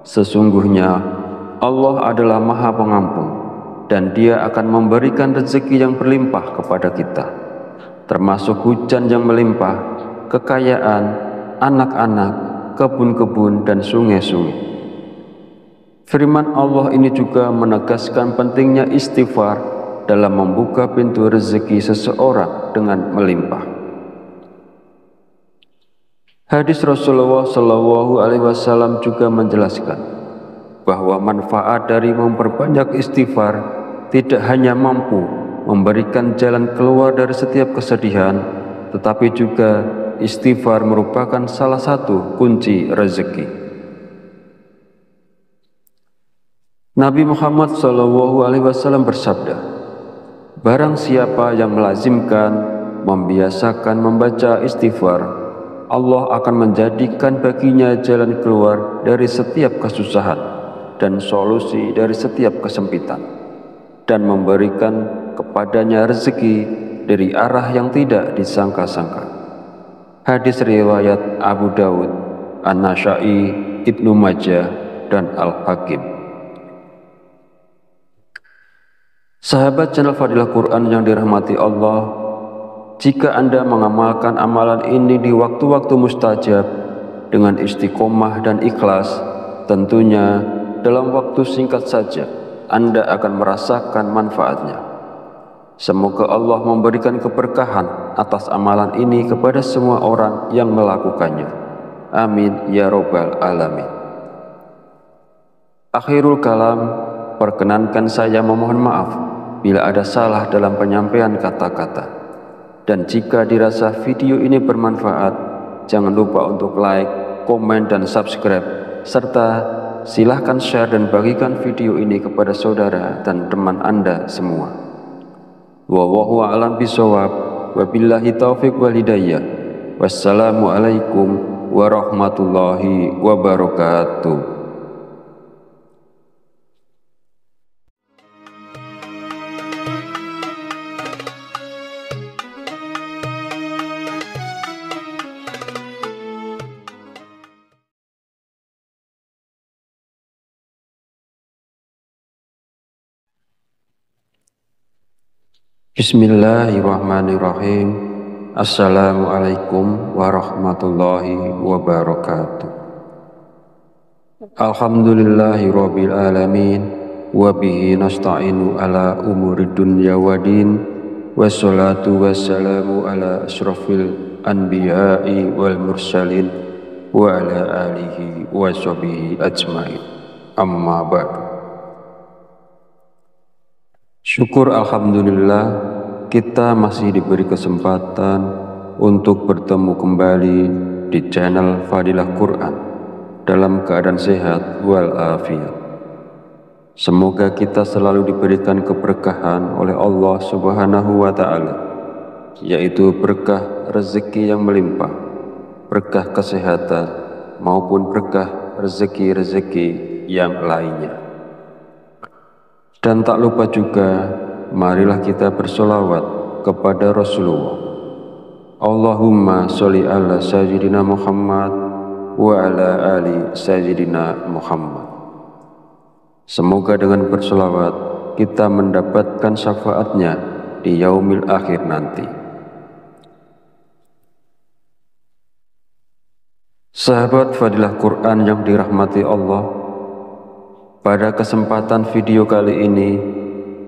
Sesungguhnya Allah adalah Maha Pengampun, dan Dia akan memberikan rezeki yang berlimpah kepada kita, termasuk hujan yang melimpah, kekayaan, anak-anak, kebun-kebun, dan sungai-sungai. Firman Allah ini juga menegaskan pentingnya istighfar dalam membuka pintu rezeki seseorang dengan melimpah. Hadis Rasulullah SAW juga menjelaskan bahwa manfaat dari memperbanyak istighfar tidak hanya mampu memberikan jalan keluar dari setiap kesedihan, tetapi juga istighfar merupakan salah satu kunci rezeki. Nabi Muhammad SAW bersabda, barang siapa yang melazimkan, membiasakan membaca istighfar, Allah akan menjadikan baginya jalan keluar dari setiap kesusahan dan solusi dari setiap kesempitan, dan memberikan kepadanya rezeki dari arah yang tidak disangka-sangka. Hadis riwayat Abu Dawud, An-Nasa'i, Ibnu Majah, dan Al-Hakim. Sahabat channel Fadilah Quran yang dirahmati Allah, jika Anda mengamalkan amalan ini di waktu-waktu mustajab dengan istiqomah dan ikhlas, tentunya dalam waktu singkat saja Anda akan merasakan manfaatnya. Semoga Allah memberikan keberkahan atas amalan ini kepada semua orang yang melakukannya. Amin ya robbal alamin. Akhirul kalam, perkenankan saya memohon maaf bila ada salah dalam penyampaian kata-kata. Dan jika dirasa video ini bermanfaat, jangan lupa untuk like, komen, dan subscribe, serta silahkan share dan bagikan video ini kepada saudara dan teman Anda semua. Wallahu a'lam bishawab, wabillahi taufiq wal hidayah. Wassalamualaikum warahmatullahi wabarakatuh. Bismillahirrahmanirrahim. Assalamualaikum warahmatullahi wabarakatuh. Alhamdulillahi rabbil alamin, wa bihi nasta'inu ala umuri dunya wa din, wassalatu wassalamu ala asrafil anbiya'i wal mursalin, wa ala alihi wa sahbihi ajmain. Amma ba'du. Syukur alhamdulillah, kita masih diberi kesempatan untuk bertemu kembali di channel Fadilah Quran dalam keadaan sehat walafiat. Semoga kita selalu diberikan keberkahan oleh Allah Subhanahu wa Ta'ala, yaitu berkah rezeki yang melimpah, berkah kesehatan, maupun berkah rezeki-rezeki yang lainnya. Dan tak lupa juga, marilah kita bersolawat kepada Rasulullah. Allahumma sholli ala sayyidina Muhammad wa ala ali sayyidina Muhammad. Semoga dengan bersolawat kita mendapatkan syafaatnya di yaumil akhir nanti. Sahabat Fadilah Quran yang dirahmati Allah, pada kesempatan video kali ini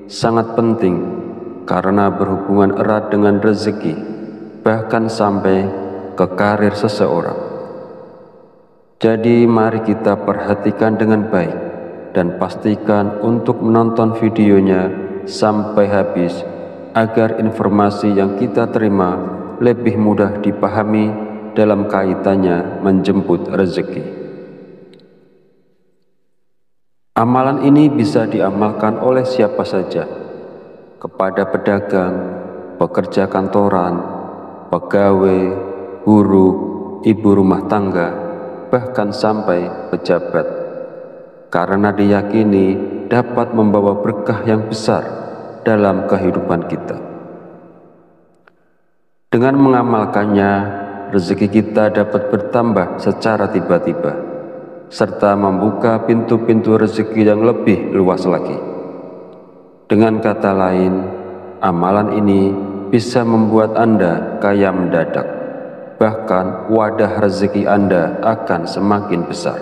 sangat penting karena berhubungan erat dengan rezeki, bahkan sampai ke karir seseorang. Jadi mari kita perhatikan dengan baik dan pastikan untuk menonton videonya sampai habis agar informasi yang kita terima lebih mudah dipahami dalam kaitannya menjemput rezeki. Amalan ini bisa diamalkan oleh siapa saja, kepada pedagang, pekerja kantoran, pegawai, guru, ibu rumah tangga, bahkan sampai pejabat, karena diyakini dapat membawa berkah yang besar dalam kehidupan kita. Dengan mengamalkannya, rezeki kita dapat bertambah secara tiba-tiba, serta membuka pintu-pintu rezeki yang lebih luas lagi. Dengan kata lain, amalan ini bisa membuat Anda kaya mendadak, bahkan wadah rezeki Anda akan semakin besar.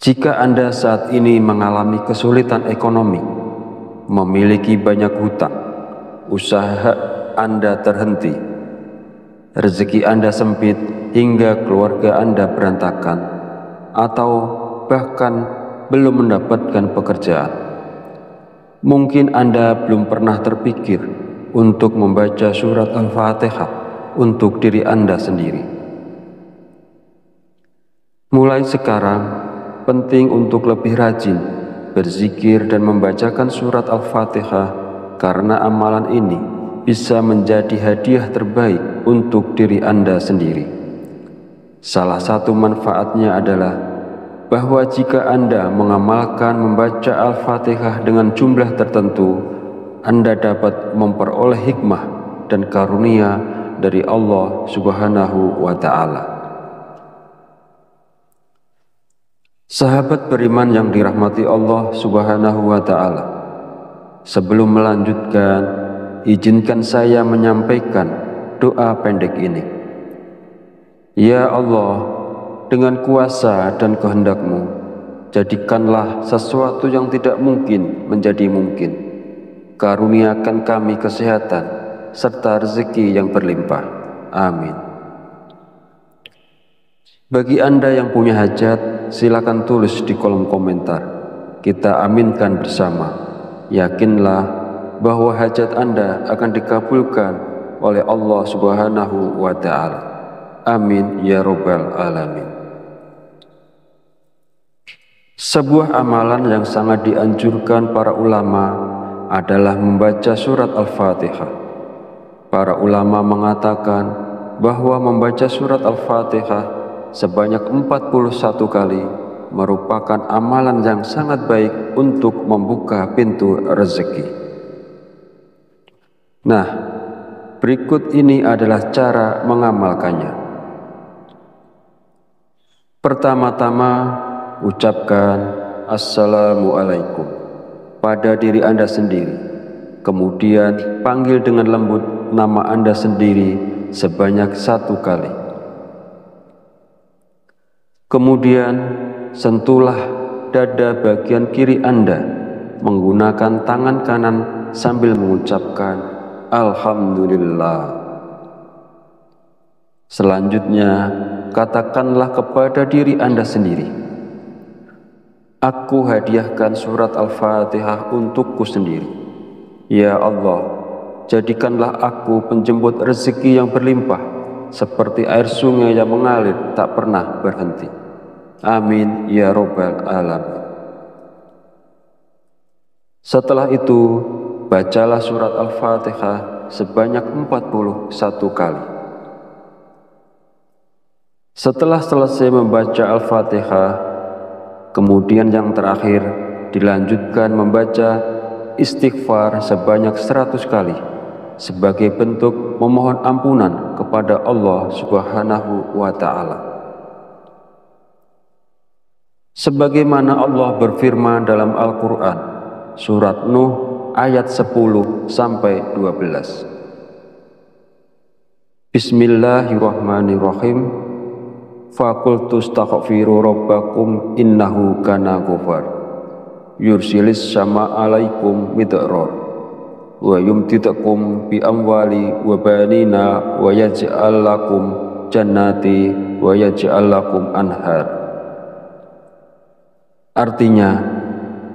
Jika Anda saat ini mengalami kesulitan ekonomi, memiliki banyak hutang, usaha Anda terhenti, rezeki Anda sempit hingga keluarga Anda berantakan, atau bahkan belum mendapatkan pekerjaan, mungkin Anda belum pernah terpikir untuk membaca surat Al-Fatihah untuk diri Anda sendiri. Mulai sekarang, penting untuk lebih rajin berzikir dan membacakan surat Al-Fatihah, karena amalan ini bisa menjadi hadiah terbaik untuk diri Anda sendiri. Salah satu manfaatnya adalah bahwa jika Anda mengamalkan membaca Al-Fatihah dengan jumlah tertentu, Anda dapat memperoleh hikmah dan karunia dari Allah Subhanahu wa Ta'ala. Sahabat beriman yang dirahmati Allah Subhanahu wa Ta'ala, sebelum melanjutkan, izinkan saya menyampaikan doa pendek ini. Ya Allah, dengan kuasa dan kehendak-Mu, jadikanlah sesuatu yang tidak mungkin menjadi mungkin. Karuniakan kami kesehatan serta rezeki yang berlimpah. Amin. Bagi Anda yang punya hajat, silakan tulis di kolom komentar. Kita aminkan bersama. Yakinlah bahwa hajat Anda akan dikabulkan oleh Allah Subhanahu wa Ta'ala. Amin ya Rabbal Alamin. Sebuah amalan yang sangat dianjurkan para ulama adalah membaca surat Al-Fatihah. Para ulama mengatakan bahwa membaca surat Al-Fatihah sebanyak 41 kali merupakan amalan yang sangat baik untuk membuka pintu rezeki. Nah, berikut ini adalah cara mengamalkannya. Pertama-tama, ucapkan Assalamualaikum pada diri Anda sendiri. Kemudian panggil dengan lembut nama Anda sendiri sebanyak 1 kali. Kemudian sentuhlah dada bagian kiri Anda menggunakan tangan kanan sambil mengucapkan Alhamdulillah. Selanjutnya, katakanlah kepada diri Anda sendiri, aku hadiahkan surat Al-Fatihah untukku sendiri. Ya Allah, jadikanlah aku penjemput rezeki yang berlimpah, seperti air sungai yang mengalir tak pernah berhenti. Amin ya Rabbal Alamin. Setelah itu, bacalah surat Al-Fatihah sebanyak 41 kali. Setelah selesai membaca Al-Fatihah, kemudian yang terakhir dilanjutkan membaca istighfar sebanyak 100 kali sebagai bentuk memohon ampunan kepada Allah Subhanahu wa Ta'ala. Sebagaimana Allah berfirman dalam Al-Quran, surat Nuh ayat 10-12. Bismillahirrahmanirrahim. Faqultu astaghfiru rabbakum innahu kana ghafar. yursilis sama alaikum midrar wa yumtidakum bi amwali wa banina wa yaj'al lakum jannati wa yaj'al lakum anhar. Artinya,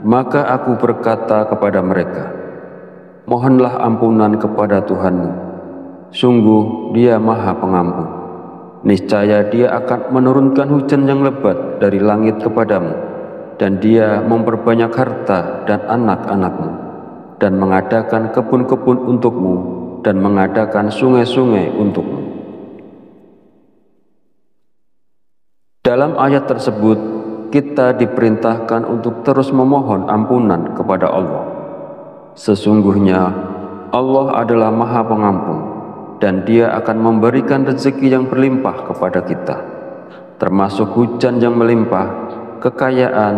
maka aku berkata kepada mereka, mohonlah ampunan kepada Tuhanmu, sungguh Dia Maha Pengampun. Niscaya Dia akan menurunkan hujan yang lebat dari langit kepadamu, dan Dia memperbanyak harta dan anak-anakmu, dan mengadakan kebun-kebun untukmu, dan mengadakan sungai-sungai untukmu. Dalam ayat tersebut, kita diperintahkan untuk terus memohon ampunan kepada Allah. Sesungguhnya Allah adalah Maha Pengampun, dan Dia akan memberikan rezeki yang berlimpah kepada kita, termasuk hujan yang melimpah, kekayaan,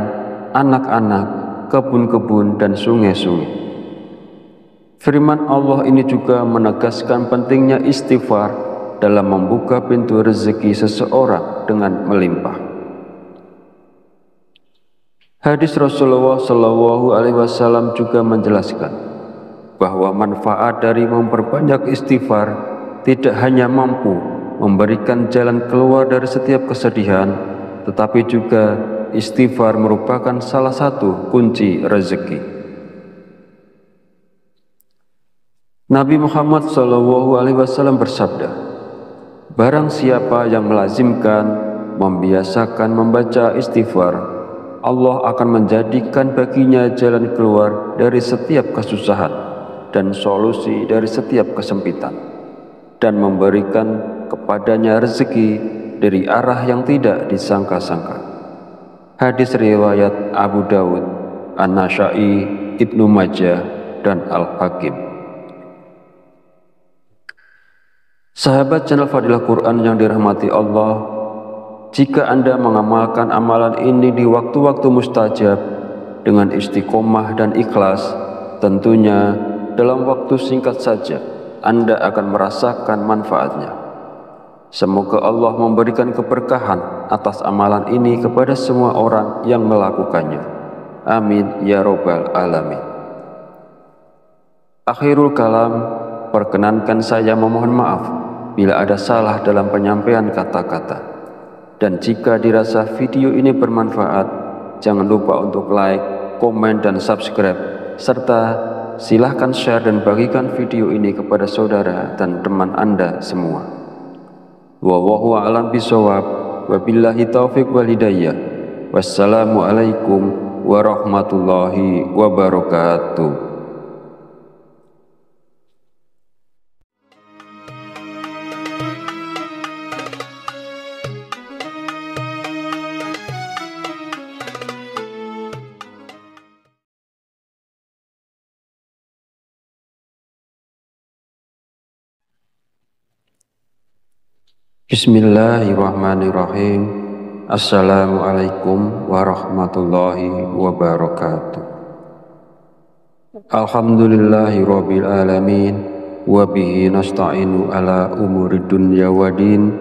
anak-anak, kebun-kebun, dan sungai-sungai. Firman Allah ini juga menegaskan pentingnya istighfar dalam membuka pintu rezeki seseorang dengan melimpah. Hadis Rasulullah SAW juga menjelaskan bahwa manfaat dari memperbanyak istighfar tidak hanya mampu memberikan jalan keluar dari setiap kesedihan, tetapi juga istighfar merupakan salah satu kunci rezeki. Nabi Muhammad SAW bersabda, barang siapa yang melazimkan, membiasakan membaca istighfar, Allah akan menjadikan baginya jalan keluar dari setiap kesusahan dan solusi dari setiap kesempitan, dan memberikan kepadanya rezeki dari arah yang tidak disangka-sangka. Hadis riwayat Abu Dawud, An-Nasa'i, Ibnu Majah, dan Al-Hakim. Sahabat channel Fadilah Quran yang dirahmati Allah, jika Anda mengamalkan amalan ini di waktu-waktu mustajab dengan istiqomah dan ikhlas, tentunya dalam waktu singkat saja Anda akan merasakan manfaatnya. Semoga Allah memberikan keberkahan atas amalan ini kepada semua orang yang melakukannya. Amin ya robbal alamin. Akhirul kalam, perkenankan saya memohon maaf bila ada salah dalam penyampaian kata-kata. Dan jika dirasa video ini bermanfaat, jangan lupa untuk like, komen, dan subscribe, serta silahkan share dan bagikan video ini kepada saudara dan teman Anda semua. Wallahu a'lam bishawab, wabillahi taufiq wal hidayah. Wassalamualaikum warahmatullahi wabarakatuh. Bismillahirrahmanirrahim. Assalamualaikum warahmatullahi wabarakatuh. Alhamdulillahi rabbil alamin, wa bihi nasta'inu ala umuri dunya wa din,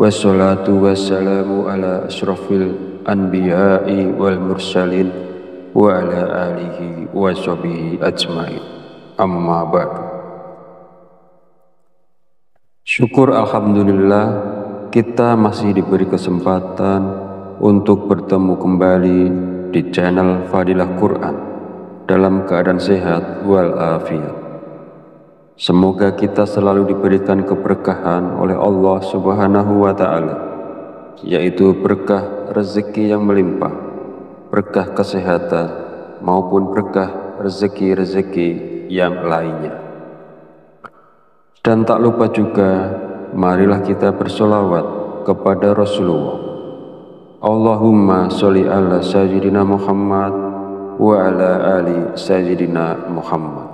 wassalatu wassalamu ala asrafil anbiya'i wal mursalin wa ala alihi wa sahbihi ajmain. Amma ba'du. Syukur alhamdulillah, kita masih diberi kesempatan untuk bertemu kembali di channel Fadilah Quran dalam keadaan sehat walafiat. Semoga kita selalu diberikan keberkahan oleh Allah Subhanahu wa Ta'ala, yaitu berkah rezeki yang melimpah, berkah kesehatan, maupun berkah rezeki-rezeki yang lainnya. Dan tak lupa juga, marilah kita bersolawat kepada Rasulullah. Allahumma sholli ala sayyidina Muhammad wa ala ali sayyidina Muhammad.